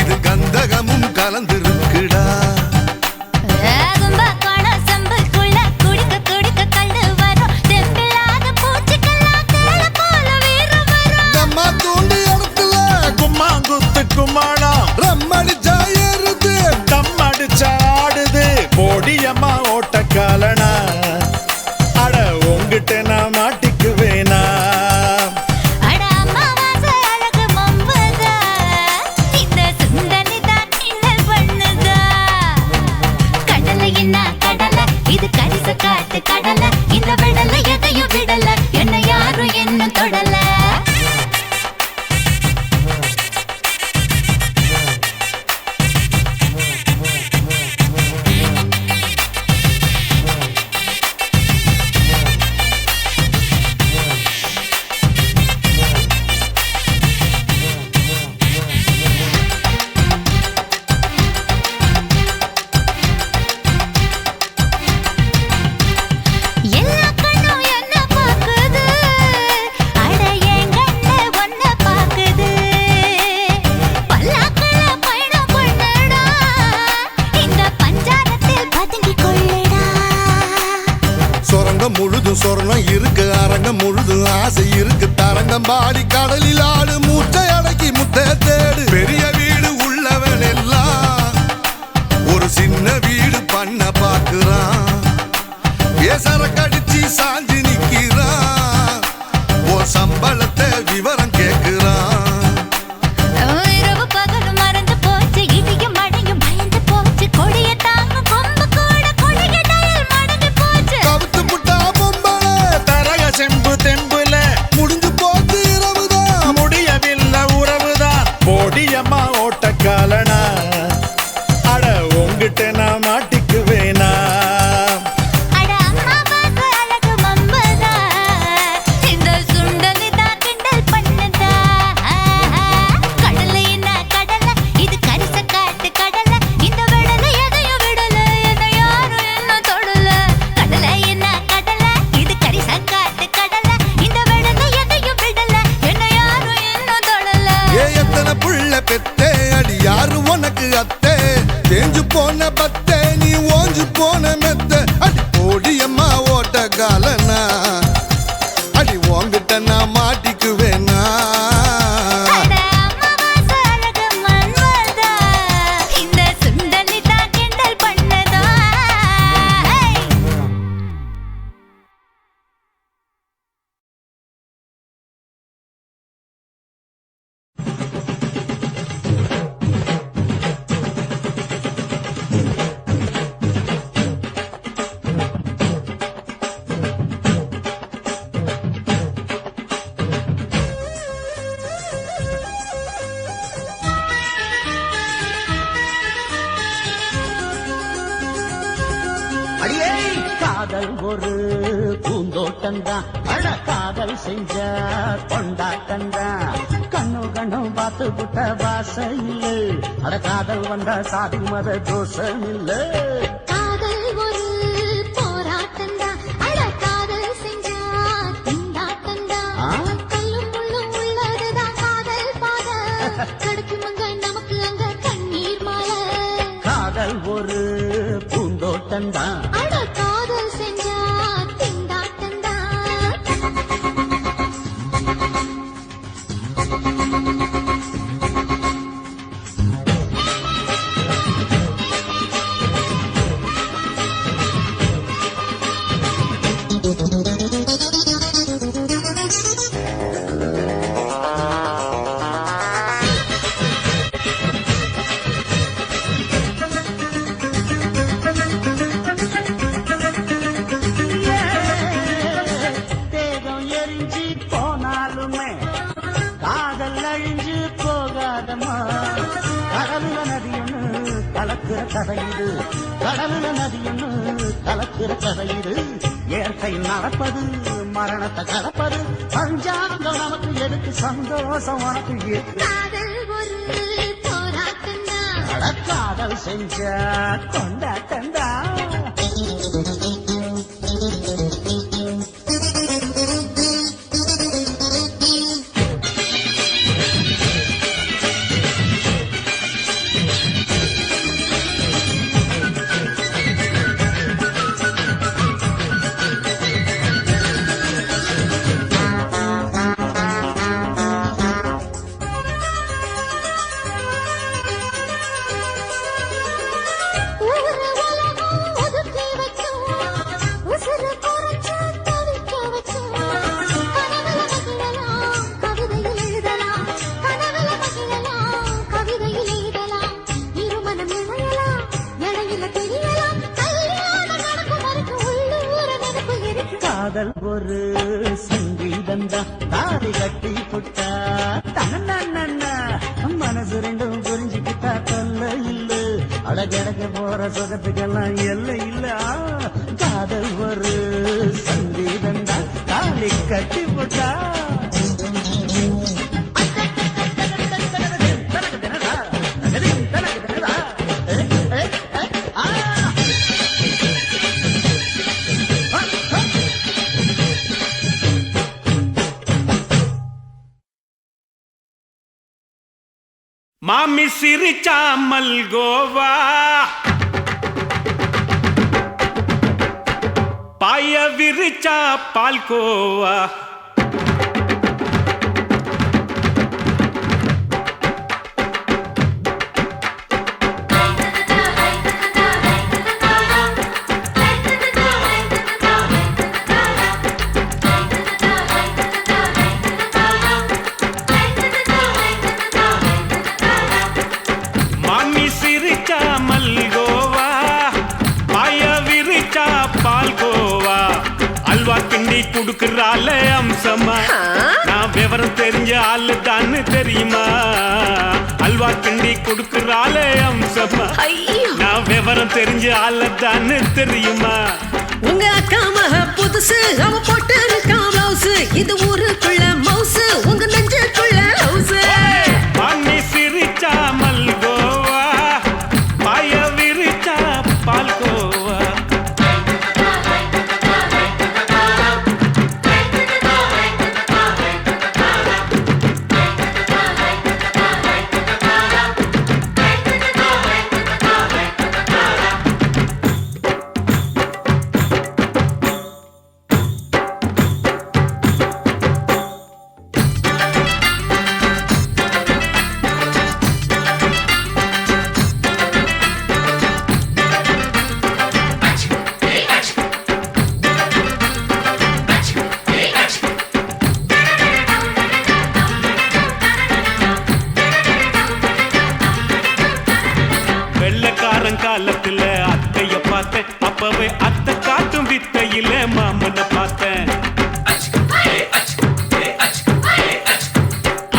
இது கந்தகமும் கலந்திருக்குடா
கும்பகோண சம்புக்குள்ள குடிக்க குடிக்க கல்லு வரும் தெம்பில்லாத பூச்சிக்கெல்லாம் தேள போல வீரம் வரும்
நம்ம தூண்டி இடத்துல
கும்மாங்குத்து கும்மாளம்
ரம்மடிச்சா ஏறுது
தம் அடிச்சா ஆடுது போடியம்மா ஓட்டக்காலனா அட உங்கிட்ட நான் மாட்டிக்குவேனா
அட அம்மாவாசை அழகு மம்பதா இந்த சுண்டலி தான் கிண்டல் பண்ணுதா கடலை என்ன கடலை இது கரிச காட்டு கடலை இந்த விடலை எதையும் விடல என்ன யாரும் என்ன தொடல எல்லா கண்ணும் என்ன பாக்குது அட என் கண்ணு ஒன்ன பாக்குது பல்லாக்குல பயணம் பண்ணுடா இந்த பஞ்சாரத்தில் பதுங்கி கொள்ளுடா
சொரங்கம் முழுதும் சொர்ணம் இருக்கு அரங்கம் முழுதும் ஆசை இருக்கு தரங்கம் பாடி கடலில் ஆடு மூச்சை அடக்கி முத்தை தேடு பெரிய வீடு உள்ளவன் எல்லாம் ஒரு சின்ன வீடு பண்ண பாக்குறான் ஏசர கடிச்சு சாஞ்சி நிக்கிறான் ஓ சம்பளத்தை விவரம் கேக்குறான்
இரவு பகலும் மறந்து போச்சு இடியும் மழையும் பயந்து போச்சு கொடிய தாங்கும் கொம்பு கூட கொடிய டயல் மடங்கி போச்சு
கவுத்து புட்டா பொம்பளை
தரக செம்பு தெம்புல
முடிஞ்சு போச்சு இரவுதான்
முடியவில்லை உறவுதான் போடியம்மா ஓட்டக்காலனா அட உங்கிட்ட நான் மாட்டிக்குவேனா
அட அம்மாவாசை அழகு மம்பதா இந்த சுண்டலி தான் கிண்டல் பண்ணுதா கடலை என்ன கடலை இது கரிச காட்டு கடலை இந்த விடலை எதையும் விடல என்ன யாரும் என்ன தொடல கடலை என்ன கடலை இது கரிச காட்டு கடலை இந்த விடலை எதையும் விடல என்ன யாரும் என்ன தொடல
ஏ எத்தனை புள்ள பெத்தே அடி யாரு உனக்கு அத்தே தேஞ்சு போன பத்தே நீ ஓஞ்சு போன மெத்த அடி போடியம்மா ஓட்ட காலனா அடி உங்கிட்ட நான் மாட்டிக்குவேனா
அட அம்மாவாசை அழகு மன்மதா இந்த சுண்டலி தான் கிண்டல் பண்ணதா
அடியே காதல் ஒரு பூந்த
பூந்தோட்டந்தான் அட காதல் செஞ்ச கொண்டாட்டந்தான் கண்ணு கண்ணும் பார்த்து புட்ட வாசம் இல்ல அட காதல் வந்தா சாதி மத தோஷம் இல்ல
காதல் ஒரு போராட்டம்தான் அட காதல் செஞ்சா திண்டாட்டம்தான் கல்லும் முள்ளும் உள்ளதுதான் காதல் பாத கிடைக்குமங்க நமக்கு அங்க கண்ணீர் மாலை
காதல் ஒரு பூந்தோட்டந்தான்
அட காதல் செஞ்சா திண்டாட்டம்தான்
தேகம் எரிஞ்சு போனாலுமே காதல் அழிஞ்சு போகாதம்மா கடலுல நதியொன்னு கலக்கிற கதையுது கடலுல நதியொன்னு கலக்கிற கதையுது இயற்கை நடப்பது மரணத்தை கலப்பது பஞ்சாங்கம் நமக்கு எதுக்கு சந்தோஷம் உனக்கு எதுக்கு
காதல் ஒரு போராட்டம்தான்
அட காதல் செஞ்ச கொண்டாட்டந்தா
ஊரு உலகம் ஒதுக்கி வச்சோம் உசுறு குறைச்சு தவிக்க வச்சோம் கனவுல மகிழலாம் கவிதையில் எழுதலாம் கனவுல மகிழலாம் கவிதையில் எழுதலாம் இருமனம் இணையலாம் இடையில தெரியலாம் கல்யாணம் நடக்கும் வரைக்கும் உள்ளூர நினைப்பு இருக்கு
காதல் ஒரு சங்கீதந்தா தாடி கட்டி புட்டா தன்னா மனசு ரெண்டும் புரிஞ்சுக்கிட்டா தொல்ல இல்ல அழகழக போற சுகத்துக்கெல்லாம் எல்லை இல்ல காதல் ஒரு சங்கீதந்தா தாடி கட்டி புட்டா
மாமி சிரிச்சா மல்கோவா பாய விரிச்சா பால்கோவா மாமி சிரிச்சா மல்கோவா பாய விரிச்சா பால்கோவா அல்வா கிண்டி குடுக்கறால அம்சமா நான் விவரம் தெரிஞ்ச ஆளு தான் தெரியுமா அல்வா கிண்டி குடுக்கறால அம்சமா நான் விவரம் தெரிஞ்ச ஆளு தான் தெரியுமா
உங்க அக்கா மக புதுசு அவ போட்டு இருக்கான் பிளவுஸ் இது ஊருக்குள்ள மவுசு உங்க நெஞ்சுக்குள்ள ஹவுஸ்
மாமி சிரிச்சா மல்கோவா பாய விரிச்சா பால்கோவா காலத்துல அத்தைய பார்த்தேன் அப்பவே அத்தை காட்டும் வித்தையில மாமனை பார்த்தேன்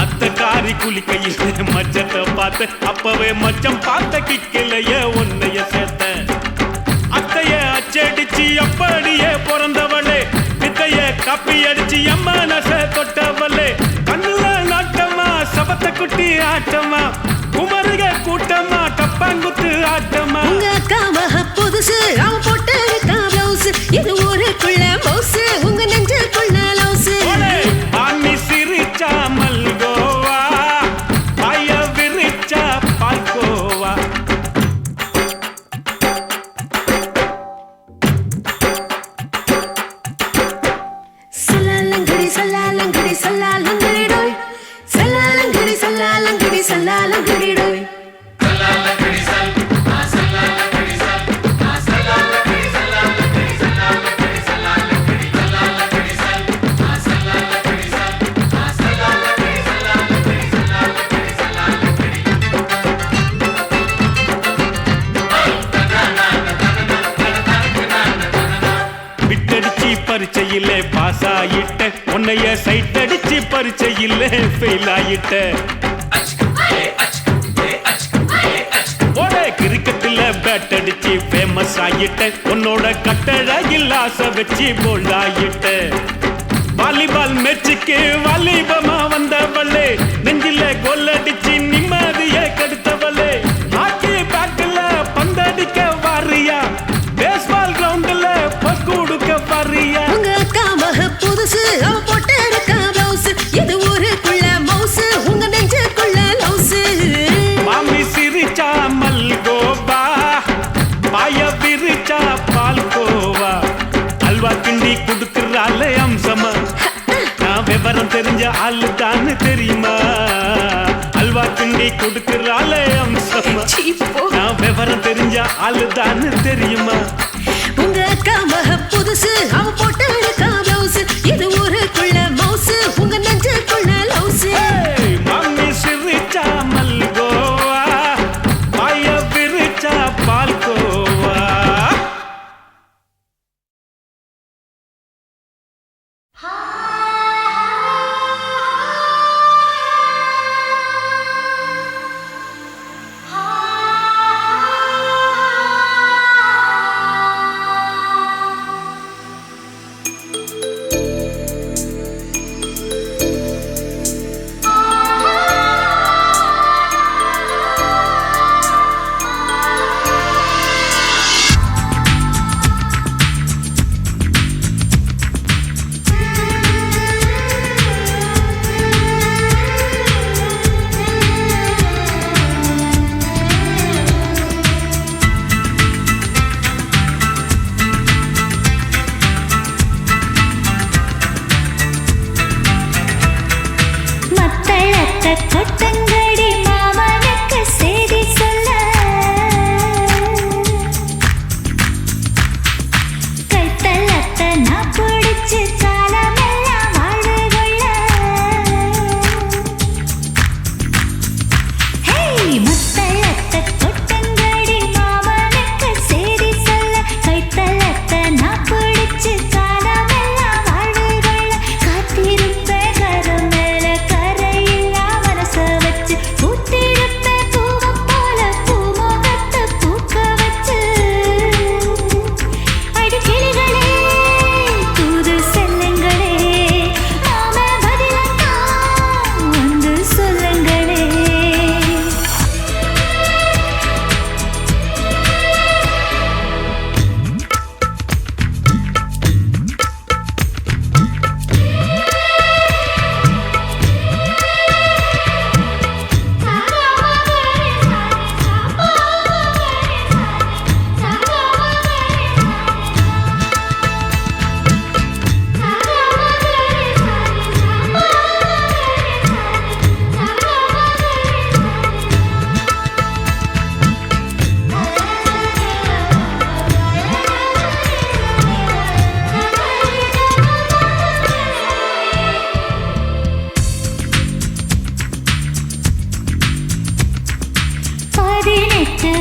அத்தை காரி குளிக்கையில மச்சத்தை பார்த்தேன் அப்பவே மச்சம் பார்த்த கிக்கலைய உன்னைய சேர்த்தேன் அத்தைய அச்சடிச்சு அப்படியே பிறந்தவளே வித்த
என்னைய காப்பி அடிச்சு அம்மா நச தொட்டவல்லே கண்ணுல நாட்டம்மா சபத்த குட்டி ஆட்டம்மா குமருக கூட்டம்மா டப்பாங்குத்து ஆட்டம்மா
உங்க அக்கா மக புதுசு அவ போட்டு இருக்கா பிளவுஸ் இது ஊருக்குள்ள மவுசு உங்க நெஞ்சுக்குள்ள லவுசு
ஆமி சிரிச்சா மல்கோவா பாய விரிச்சா பால்கோவா
சல்லாலங்கடி சல்லாலங்கடி சல்லாலங்கடி டோய் சல்லாலங்கடி சல்லாலங்கடி சல்லாலங்கடி டோய்
விட்டடிச்சு பரிச்சையிலே பாஸ் ஆயிட்ட உன்னைய சைட் அடிச்சு பரிச்சையிலே ஃபெயில் ஆயிட்ட ஓட கிரிக்கெட்ல பேட் அடிச்சு ஃபேமஸ் ஆயிட்ட உன்னோட கட்டழகில் ஆசை வச்சு போல்ட் ஆயிட்ட வாலிபால் மேட்சுக்கு வாலிபமா வந்தவளே நெஞ்சில கோல் அடிச்சு நிம்மதிய கெடுத்தவளே ஹாக்கி பேட்ல பந்தடிக்க வாரியா பேஸ்பால் கிரவுண்ட்ல பஸ் கொடுக்க வாரியா
உங்க அக்கா மக புதுசு அவ போட்டு இருக்கா பிளவுஸ் இது ஊருக்குள்ள மவுசு உங்க நெஞ்சுக்குள்ள லவுசு
மாமி சிரிச்சா மல்கோவா பாய விரிச்சா பால்கோவா அல்வா கிண்டி குடுக்கறால அம்சமா நான் விவரம் தெரிஞ்ச ஆளு தான் தெரியுமா அல்வா கிண்டி குடுக்கறால அம்சமா நான் விவரம் தெரிஞ்ச ஆளு தான் தெரியுமா
உங்க அக்கா மக புதுசு அவ போட்டு இருக்கா பிளவுஸ் இது ஊருக்குள்ள மவுசு உங்க நெஞ்சுக்குள்ள லவுசு
மாமி சிரிச்சா மல்கோவா பாய விரிச்சா பால்கோவா
கொட்டங்கடி மாமனுக்கு செய்தி சொல்ல கைத்தலத்தை நான் பிடிச்சு காலமெல்லாம் வாழ்வு கொள்ள முத்தலத்தை கொட்டங்கடி மாமனுக்கு செய்தி சொல்ல கைத்தலத்தை நான் பிடிச்சு காலமெல்லாம் வாழ்வு கொள்ள காத்திருப்பேன் கரம் மேல கரையில்லா மனச வச்சு பூத்திருப்பேன் பூவை போல பூமுகத்தை பூக்க வச்சு அடி கிளிகளே தூது செல்லுங்களே நாம பதிலத்தான் வந்து சொல்லுங்களே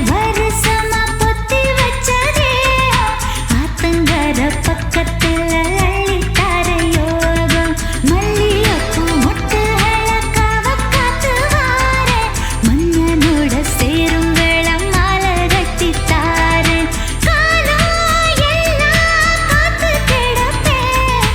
வருஷமா பொத்தி வச்சதே ஆத்தங்கர பக்கத்துல அள்ளித்தார யோகம் மல்லியப்பூ மொட்டுகள காத்து வாரே மன்னனோட சேரும் வேளம் மாலை கட்டித்தாரு காலம் எல்லாம் காத்து கிடப்பேன்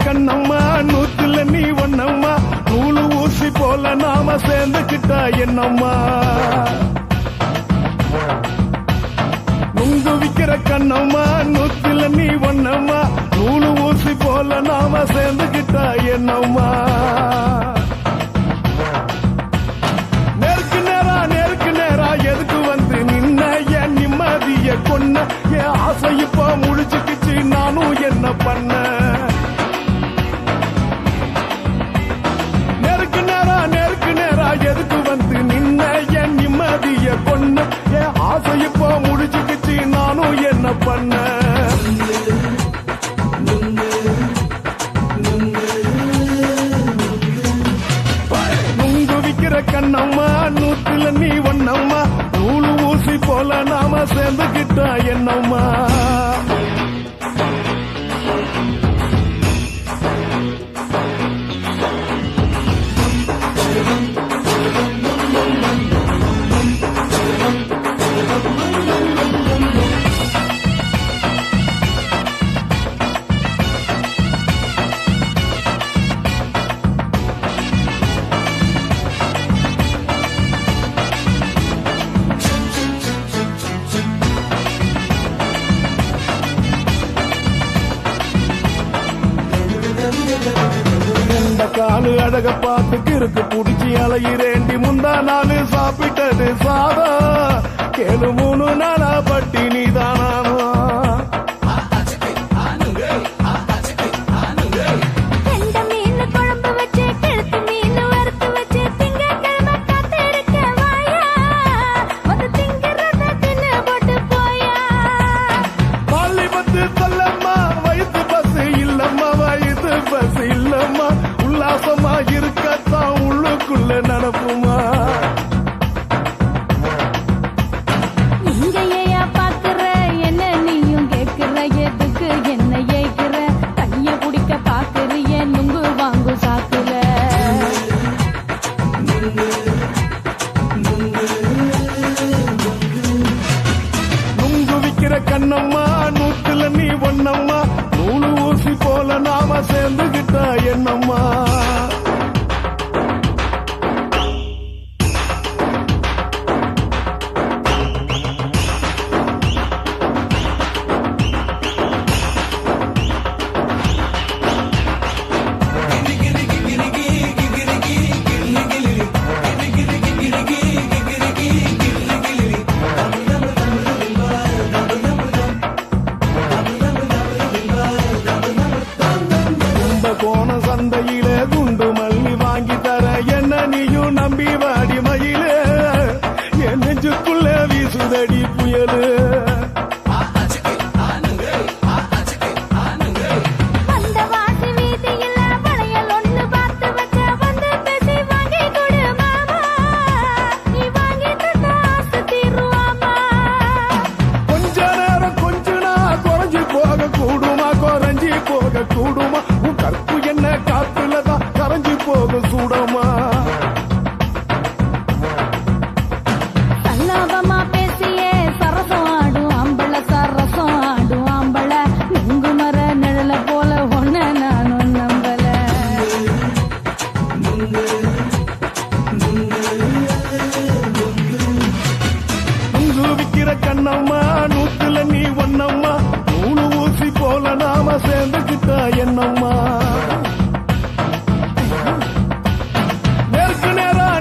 கண்ணம்மா நூத்துல நீ ஒன்னம்மா நூலு ஊசி போல நாம சேர்ந்துக்கிட்டா என்னம்மா நுங்கு விக்கிற கண்ணம்மா நூத்துல நீ ஒன்னம்மா நூலு ஊசி போல நாம சேர்ந்துக்கிட்டா என்னம்மா நேருக்கு நேரா எதுக்கு வந்து நின்ன என் நிம்மதிய கொன்ன என் ஆசை இப்ப முடிச்சுக்கிச்சு நானும் என்ன பண்ண எதுக்கு வந்து நின்ன என் நிம்மதிய கொன்ன என் ஆசை இப்போ முடிச்சுக்கிச்சு நானும் என்ன பண்ண நுங்கு விக்கிற கண்ணம்மா நூத்துல நீ ஒன்னம்மா நூலு ஊசி போல நாம சேர்ந்துக்கிட்டா என்னம்மா காலு அழக பார்த்துக்கு இருக்கு புடிச்சி அலையிறேண்டி முந்தா நாலு சாப்பிட்டது சாதா கேளு 3 நாளா பட்டினி தானானோ இருக்கத்தான் உள்ளுக்குள்ள நடப்புமா
இங்கேயா பாக்குற என்ன நீயும் கேக்குற எதுக்கு என்ன ஏக்குற தண்ணிய குடிக்க பாக்குறிய நுங்கு வாங்கு சாக்குல
நுங்கு விக்கிற கண்ணம்மா நூத்துல நீ ஒன்னம்மா நூலு ஊசி போல நாம சேர்ந்துகிட்டா என்னம்மா சந்தையில குண்டு மல்லி வாங்கி தர என்ன நீயும் நம்பி வாடி மயில என் நெஞ்சுக்குள்ள வீசுதடி புயலு கொஞ்ச நேரம் கொஞ்சனா குறைஞ்சி போக கூடுமா குறைஞ்சி போக கூடுமா உன் கற்பு என்ன காத்துலதான் கரைஞ்சி போக சூடமா
சல்லாபமா பேசியே சரசம் ஆடும் ஆம்பள சரசம் ஆடும் ஆம்பள நுங்கு மர நிழல போல ஒன்ன நானும் நம்பல
நுங்கு விக்கிற கண்ணம்மா நூத்துல நீ ஒன்னம்மா நூலு ஊசி போல நாம சேர்ந்துக்கிட்டா என்னம்மா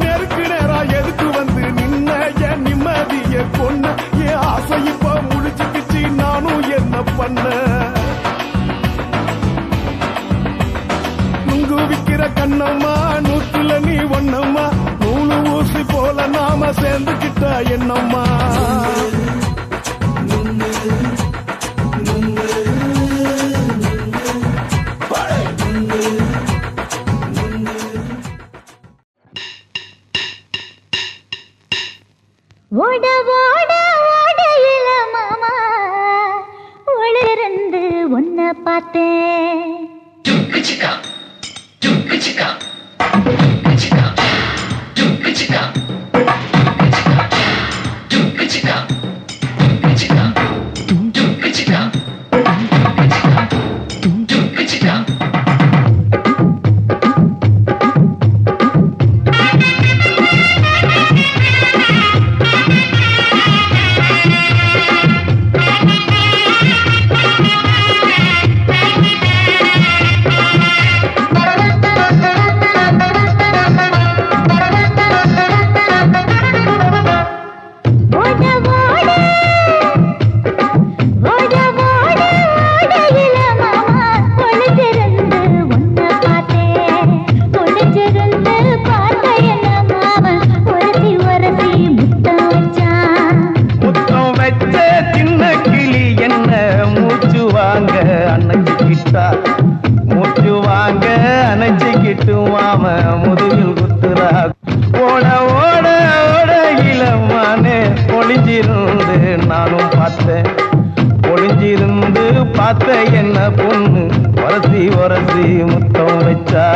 நேருக்கு நேரா எதுக்கு வந்து நின்ன என் நிம்மதிய கொன்ன என் ஆசை இப்ப முடிச்சுக்கிச்சு நானும் என்ன பண்ண நுங்கு விக்கிற கண்ணம்மா நூத்துல நீ ஒன்னம்மா நூலு ஊசி போல நாம சேர்ந்துக்கிட்டா என்னம்மா
ஓட ஓட ஓடையில மாமா ஒளிருந்து உன்னை பார்த்தேன்.
மூச்சு வாங்க அணைச்சிக்கிட்டு மாம முதுகில் குத்துறா. ஓட ஓட ஓட இளமானே ஒளிஞ்சிருந்து நானும் பார்த்தேன். ஒளிஞ்சிருந்து பார்த்த என்ன பொண்ணு உரசி உரசி முத்தம் வச்சா.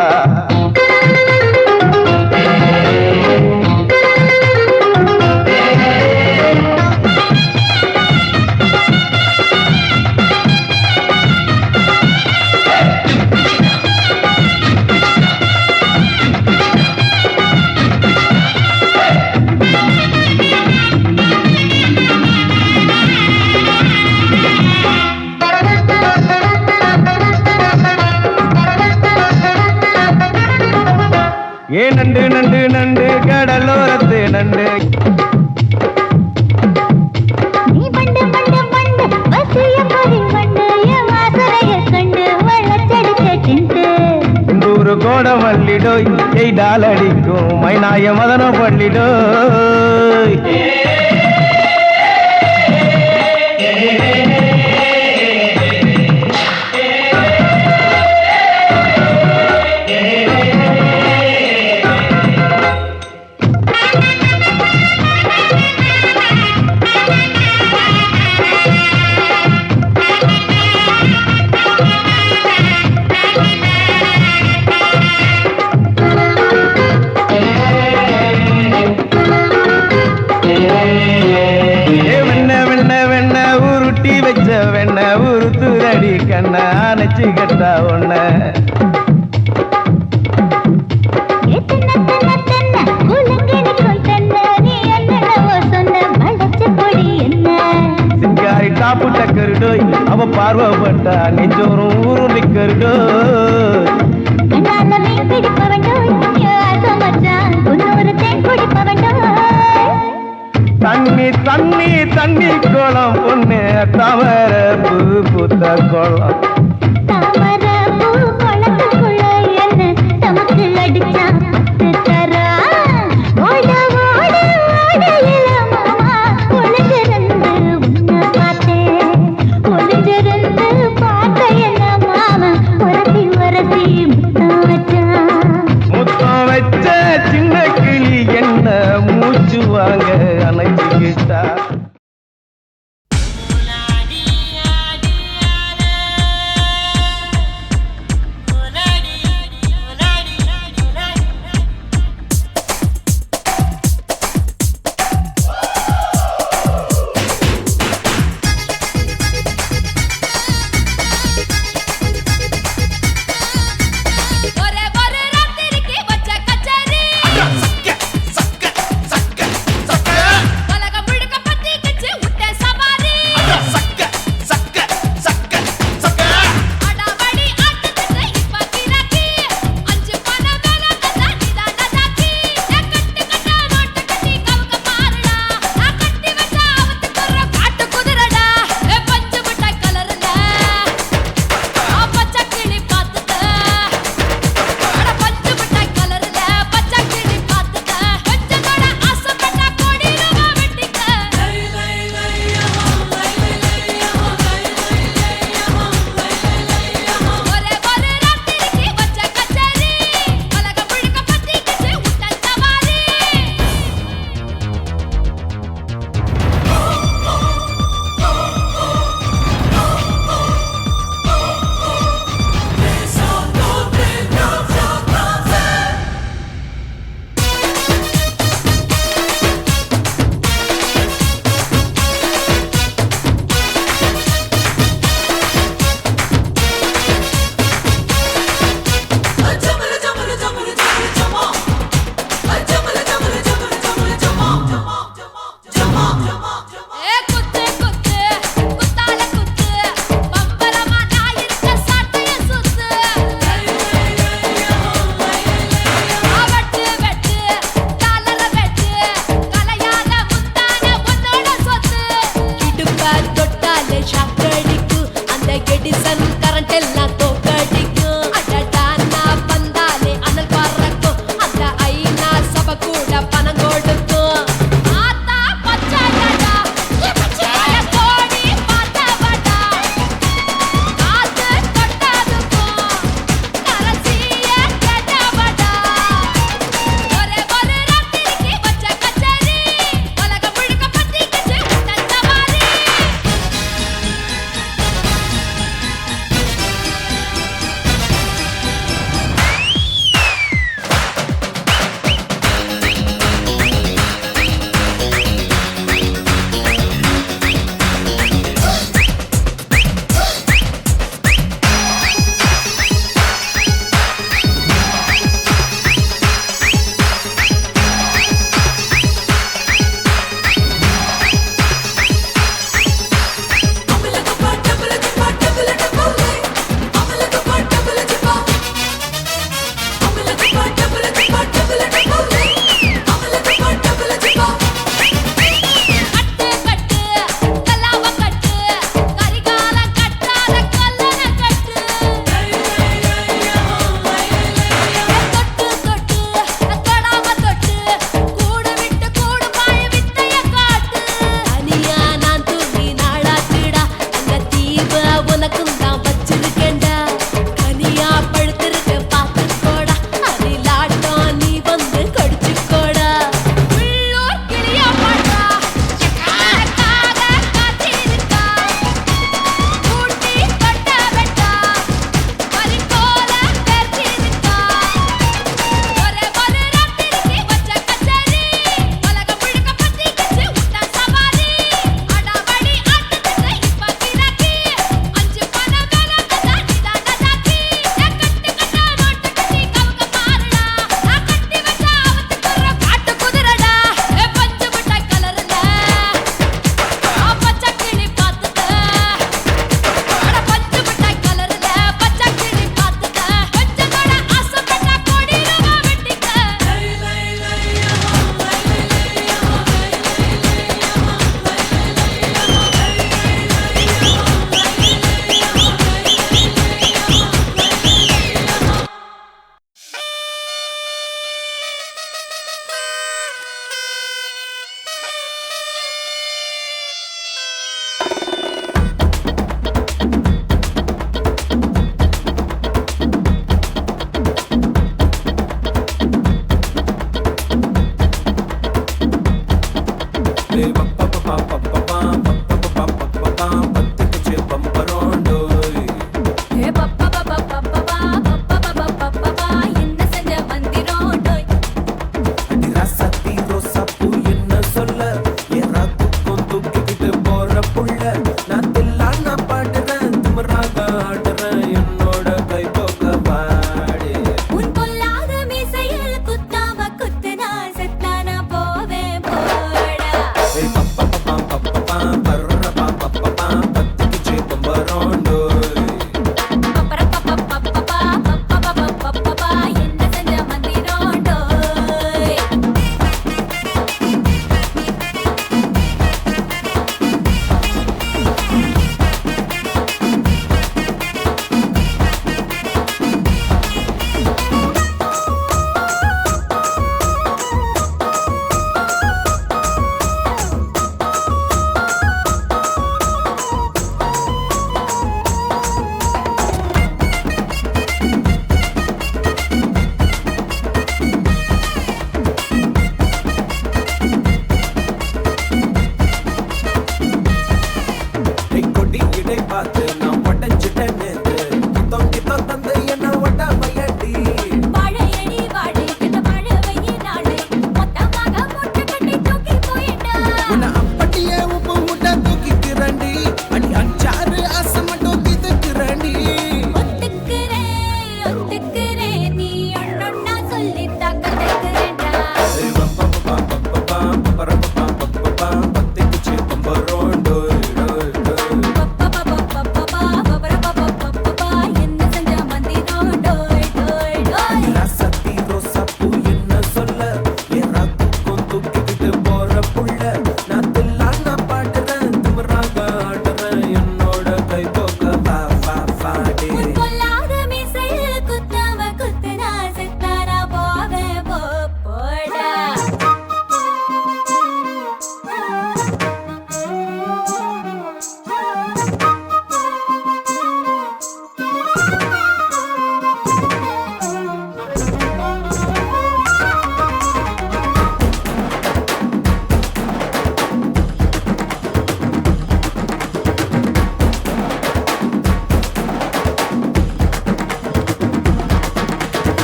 ஏ நண்டு நண்டு நண்டு கடலோரத்து நண்டு.
நீ பண்டு பண்டு பண்டு வசிய பறி பண்டு என் வாசரைய கண்டு வளச்சடிச்ச சிண்டு.
நூறு கோட மல்லிடோய் எய்டால் அடிக்கும் மைனாய மதன பள்ளிடோய். வெண்ண உருத்துரடி கண்ண அணைச்சி கட்டா ஒண்ண. சிங்காரி டாப்பு டக்கருடோய் அவ பார்வப்பட்டா நெஞ்சோறும் ஊரும் நிக்கருடோய். தண்ணி தண்ணி தண்ணி கோலம் பொண்ணு தவற பூ பூத்த கோலம்.
தாமர பூ குளத்துக்குள்ள என்ன தமக்கு அடிச்சா தரா. ஓட ஓட ஓடையில மாமா ஒளிஞ்சிருந்து உன்னை பார்த்தேன். ஒளிஞ்சிருந்து பார்த்த என்ன மாமா உரசி உரசி முத்தம் வச்சான்.
முத்தம் வச்ச சின்ன கிளி என்ன மூச்சு வாங்க அணைச்சிக்கிட்டா.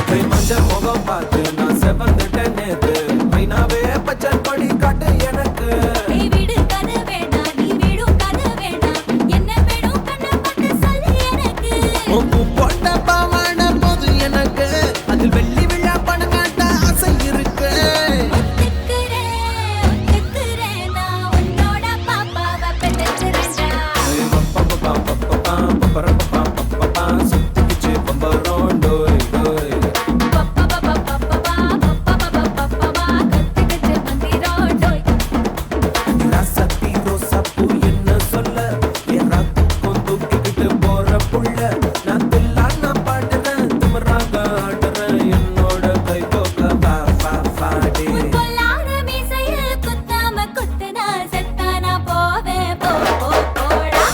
மஞ்சள் முகம் பார்த்து நான் செவந்துட்டேன் நேத்து மைனாவே பச்சை கொடி காட்டு எனக்கு
நீ விடு கதை வேண்டாம் நீ விடும் கதை வேண்டாம் என்ன வேணும் கண்ணை பார்த்து சொல்லு எனக்கு
உப்பு போட்ட பாவாட போது எனக்கு அதில் வெள்ளி விழா பணம் காட்ட ஆசை இருக்கு
ஒத்துக்கிறேன் நான் உன்னோட பாப்பாவை பெற்றச்சிரேன்டா
சுத்திக்கிச்சு பம்பரோம் டோய் டோய்
கத்துக்கிட்டு மந்திரோடோய்
சத்தி ரோசப்பூ என்ன சொல்ல என் ராத்துக்கும் தூக்கிக்கிட்டு போற புள்ள நான் தில்லான பாடுறேன் திமிராக ஆடுறேன் என்னோட கை கோக்க பாடி
பொல்லாத மீசையில் குத்தாம குத்துனா செத்தானா போவேன் போடா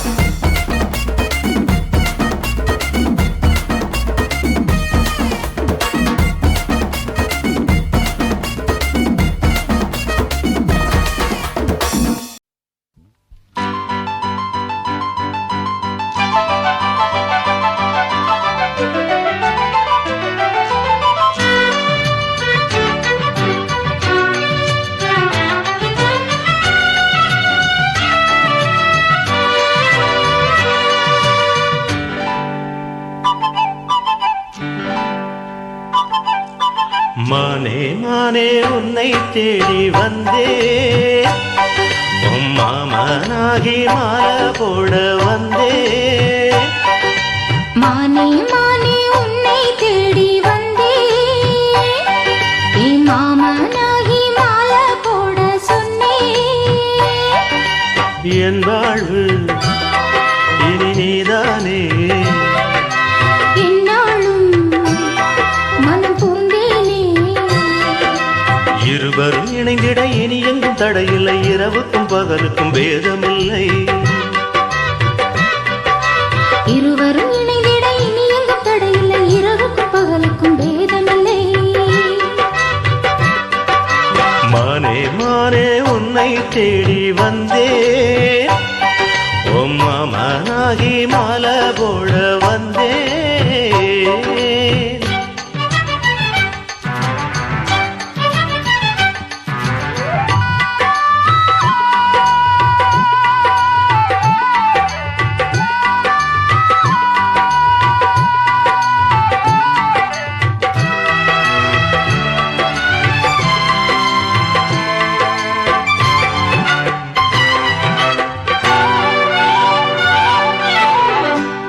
மானே மானே உன்னை தேடி வந்தே மாமனாகி மாலை போட வந்தே
மானே மானே உன்னை தேடி வந்தே என் மாமனாகி மாலை போட சொன்னே
என் வாழ்வு இனி நீதானே
என்னாலும் மனம் பூந்தேனே
இருவரும் இணைந்திட இனி எங்கும் தடையில்லை இரவுக்கும் பகலுக்கும் பேதமில்லை
இருவரும் இணைந்திட இனி எங்கும் தடையில்லை இரவுக்கும் பகலுக்கும் பேதமில்லை
மானே மானே உன்னை தேடி வந்தே மாமனாகி மாலை போட வந்தே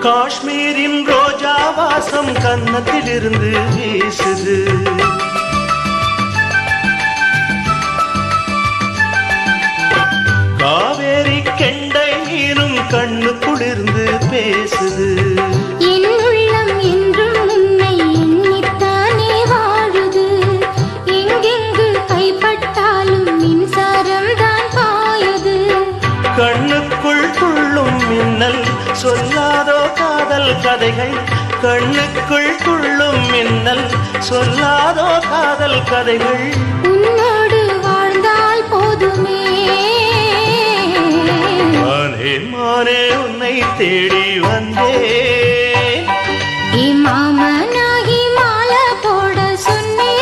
காஷ்மீரின் ரோஜா வாசம் கன்னத்திலிருந்து வீசுது காவேரி கெண்டை மீனும் கண்ணு குளிர்ந்து பேசுது
என் உள்ளம் என்றும் உன்னை எண்ணித்தானே வாழுது எங்கெங்கு கைப்பட்டாலும் மின்சாரம் தான் பாயுது
கண்ணுக்குள் துள்ளும் மின்னல் சொல்லாதோ காதல் கதைகள் கண்ணுக்குள் துள்ளும் மின்னல் சொல்லாதோ காதல் கதைகள்
உன்னோடு வாழ்ந்தால் போதுமே
மானே மானே உன்னை தேடி வந்தே
என் மாமனாகி மாலை போட சொன்னே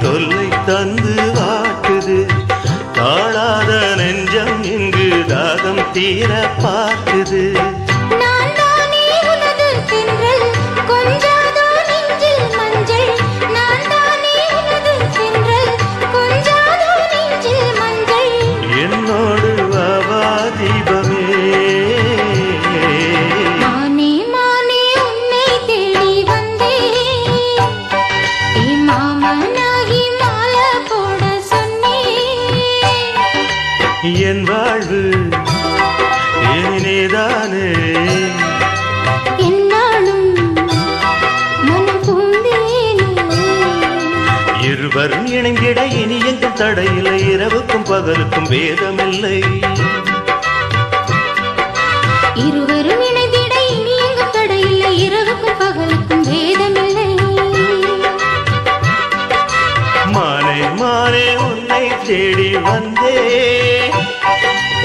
தொல்லை தந்து வாட்டுது தாழாத நெஞ்சம் இங்கு தாகம் தீர பார்க்குது
நான் தானே உனது தென்றல் கொஞ்சாதோ நெஞ்சில் மஞ்சள் நான் தானே உனது தென்றல் கொஞ்சாதோ நெஞ்சில் மஞ்சள்
என்னோடு வாவா தீபமே நீதானே
என்னாலும் மனம் பூந்தேனே
இருவரும் இணைந்திட இனி எங்கும் தடையில்லை இரவுக்கும் பகலுக்கும் வேதமில்லை
இருவரும் இணைந்திட இனி எங்கும் தடையில்லை இரவுக்கும் பகலுக்கும் வேதமில்லை
மானே மானே உன்னை தேடி வந்தே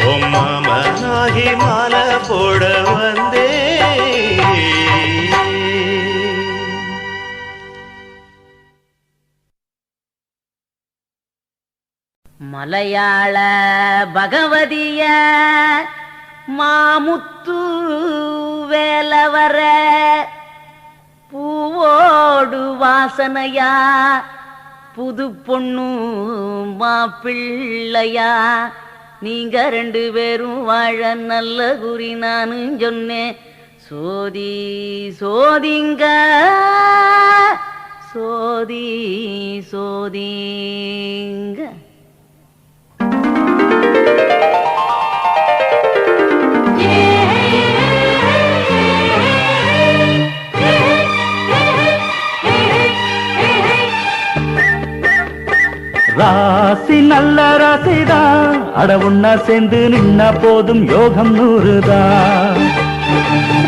ஓ மாமனாகி மாலை போட வந்தே
மலையாள பகவதிய மாமுத்து வேலவர பூவோடு வாசனையா புது பொண்ணு மாப்பிள்ளையா நீங்க ரெண்டு பேரும் வாழ நல்ல குறி நானும் சொன்னேன் சோதி சோதிங்க சோதி சோதிங்க
ராசி நல்ல ராசிதான் அட ஒன்னா சேர்ந்து நின்னா போதும் யோகம் 100தான்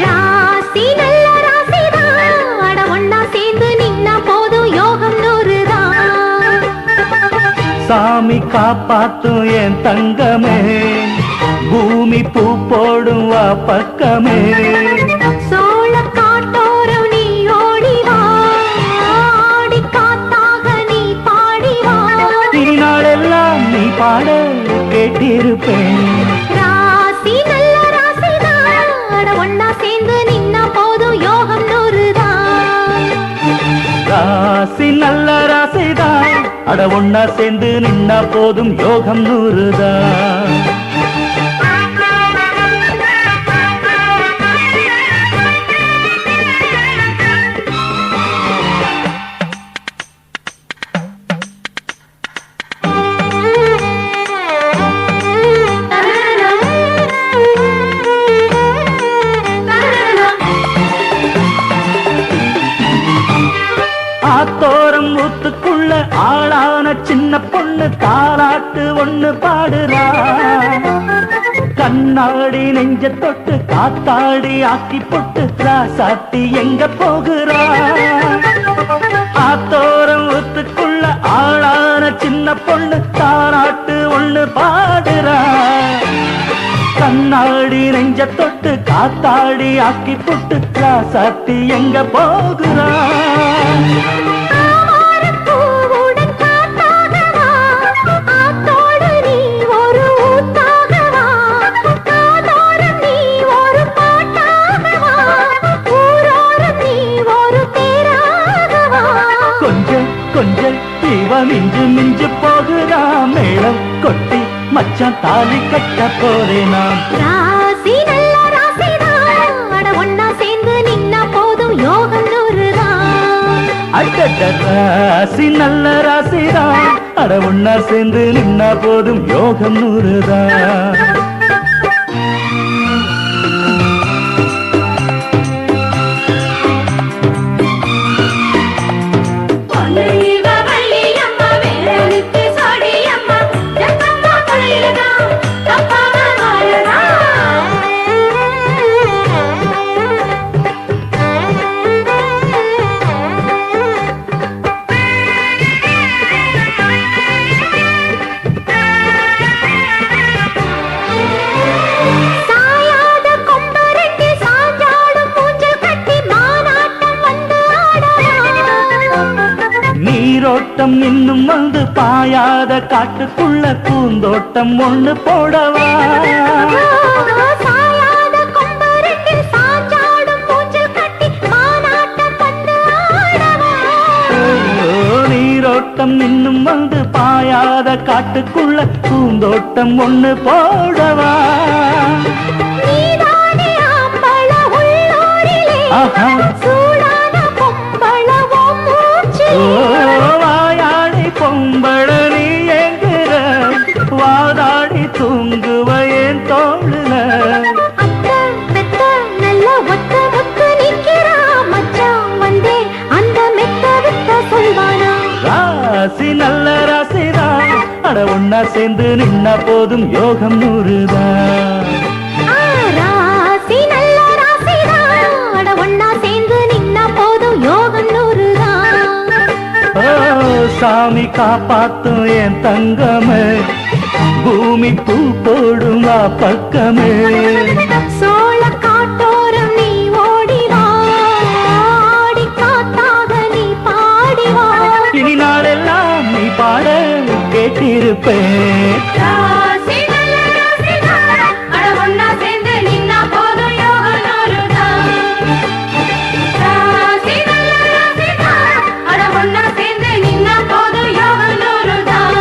ராசி நல்ல ராசிதான் அட ஒன்னா சேர்ந்து நின்னா போதும் யோகம் 100தான்
சாமி காப்பாத்தும் என் தங்கமே பூமி பூ போடும் வா பக்கமே
சோழ காட்டோரம் நீ ஓடிவா ஆடி காத்தாக நீ பாடிவா
நாளெல்லாம் நீ பாட கேட்டிருப்பேன்
ராசி நல்ல ராசிதான் அட ஒன்னா சேர்ந்து நின்னா போதும் யோகம் 100தான்
ராசி நல்ல ராசிதான் அட ஒன்னா சேர்ந்து நின்னா போதும் யோகம் 100தான் ஆத்தோரம் ஊத்துக்குள்ள ஆளான சின்ன பொண்ணு தாலாட்டு ஒண்ணு பாடுறா கண்ணாடி நெஞ்ச தொட்டு காத்தாடி ஆக்கி போட்டு ராசாத்தி எங்க போகிறா ஆத்தோரம் ஊத்துக்குள்ள ஆளான சின்ன பொண்ணு தாலாட்டு ஒண்ணு பாடுறா கண்ணாடி நெஞ்ச தொட்டு காத்தாடி ஆக்கி போட்டு ராசாத்தி எங்க போகிறா கொஞ்சம் இவ மிஞ்சு மிஞ்சு போகுதா மேளம் கொட்டி மச்சான் தாலி கட்ட போறேனா
ராசி நல்ல ராசிதான் அட ஒன்னா சேர்ந்து நின்னா போதும் யோகம் 100தான்
அடட ராசி நல்ல ராசிதான் அட ஒன்னா சேர்ந்து நின்னா போதும் யோகம் 100தான் நீரோட்டம் இன்னும் வந்து பாயாத காட்டுக்குள்ள பூந்தோட்டம் ஒண்ணு போடவா நீரோட்டம் இன்னும் வந்து பாயாத காட்டுக்குள்ள பூந்தோட்டம் ஒண்ணு போடவா வாயாடி பொம்பள நீ என்கிற வாதாடி தூங்குவ என் தோளுல அட ஒன்னா சேர்ந்து நின்னா போதும் யோகம் நூறுதான்.
ராசி நல்ல ராசிதான், அட ஒன்னா சேர்ந்து நின்னா போதும் யோகம் நூறுதான்.
ஓ சாமி காப்பாத்தும் என் தங்கமே, பூமி பூ போடும் வா பக்கமே.
சோழ காட்டோரம் நீ ஓடிவா, ஆடி காத்தாக நீ பாடிவா.
இனி நாளெல்லாம் நீ பாட கேட்டிருப்பேன்.
ராசி நல்ல ராசிதான், அட ஒன்னா சேர்ந்து நின்னா போதும் யோகம் நூறுதான். ராசி நல்ல ராசிதான், அட ஒன்னா சேர்ந்து நின்னா போதும் யோகம் நூறுதான்.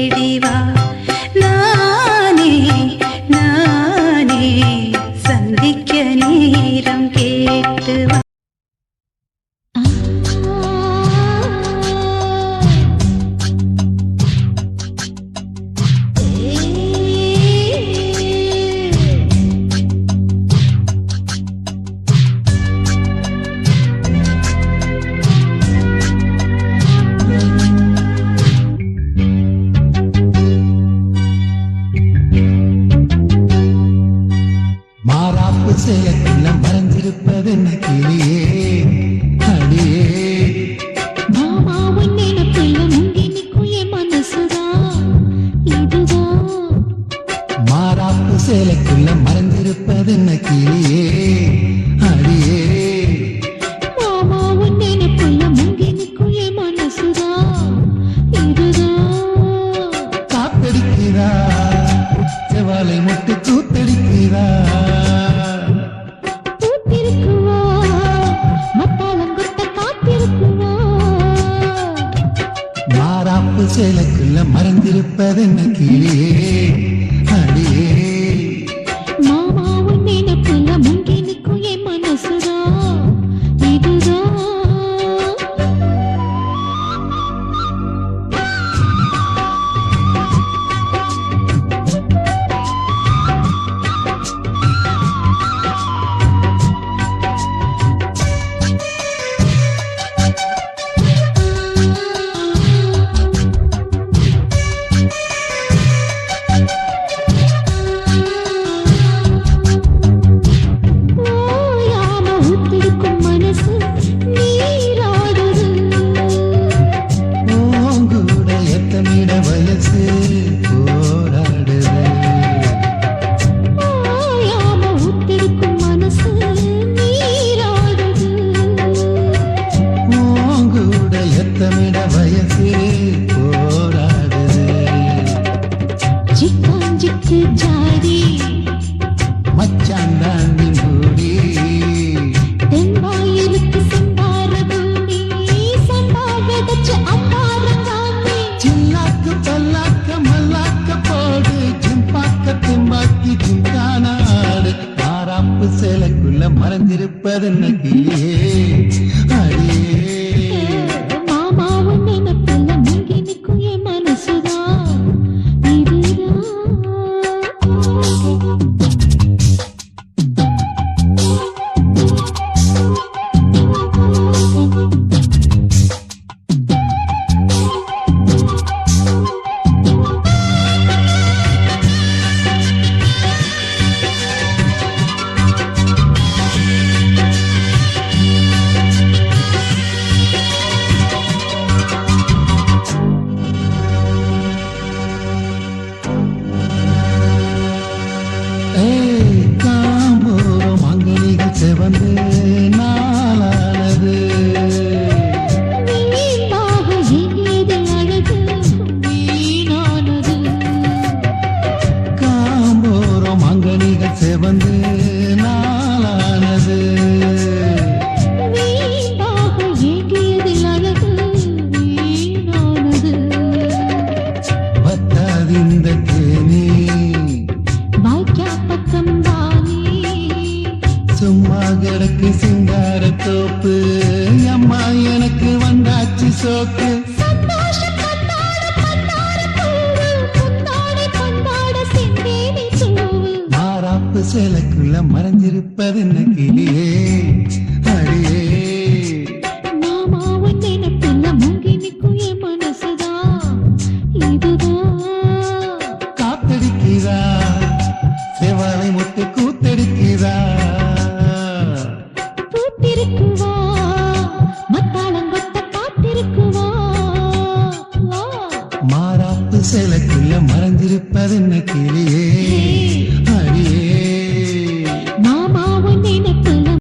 தேடி வா நானே நானே சந்திக்க நேரம் கேட்டு வா
மாறாப்பு சேலக்குள்ள மறைஞ்சிருப்பது என்ன கிளியே அடியே
மாமா உன் நினைப்புல முங்கி நிற்கும் என் மனசுதான் இதுதான்
மாறாப்பு சேலக்குள்ள மறைஞ்சிருப்பது என்ன கிளியே அடியே
மாமா உன் நினைப்புல முங்கி நிற்கும் என் மனசுதான் இதுதான்
காத்தடிக்கிறா செவாலை முட்டு கூத்தடிக்கிறா
பூத்திருக்குவா மத்தாளங்குத்த காத்திருக்குவா
மாறாப்பு சேலக்குள்ள மறைஞ்சிருப்பது என்ன கிளியே அடியே
மாமா உன் நினைப்புல முங்கி நிற்கும் என் மனசுதான் இதுதான் ஓயாம ஊத்திருக்கும் மனசு நீராடுது
பூங்கூட எத்தமிட வயசு போராடுது
ஓயாம ஊத்திருக்கும் மனசு நீராடுது
பூங்கூட எத்தமிட வயசு போராடுது
சிக்காஞ்சிக்கு ஜாடி
மச்சான் தாண்டி மூடி
தென்பாயிருக்கு செந்தார பூமி சம்பா விதச்ச அப்பாரங்காமி
சில்லாக்கு பல்லாக்க மல்லாக்க போடு ஜிம்பாக்க திம்பாக்கி ஜிம்கானாடு மாறாப்பு சேலைக்குள்ள மறைஞ்சிருப்பது என்ன கிளியே அடியே
மாமா உன் நினைப்புல முங்கி நிற்கும் என் மனசுதான் இதுதான்
காம்போரம் அங்கனிகள் செவந்து நாளானது
வீணாக எங்கியது அழகு வீணானது
காம்போரம் அங்கனிகள் செவந்து நாளானது
வீணாக எங்கியது அழகு வீணானது
பத்தாதிந்த தேனி
பாக்கியா பக்கம் வாணி
சும்மா கிடக்கு சிங்கார தோப்பு அம்மா எனக்கு வந்தாச்சு சோக்கு
சந்தோஷம் பந்தாட பந்தாட பூவு புத்தாடை பந்தாட செந்தேனி தூவு
மாறாப்பு சேலைக்குள்ள மறைஞ்சிருப்பது என்ன கிளியே அடியே
மாமா உன் நினைப்புல முங்கி நிற்கும் என் மனசுதான் இதுதான்
காத்தடிக்கிறா செவாலை முட்டு கூத்தடிக்கிறா
பூத்திருக்குவா மத்தாளங்கொத்த காத்திருக்குவா
மாறாப்பு சேலைக்குள்ள மறைஞ்சிருப்பது என்ன கிளியே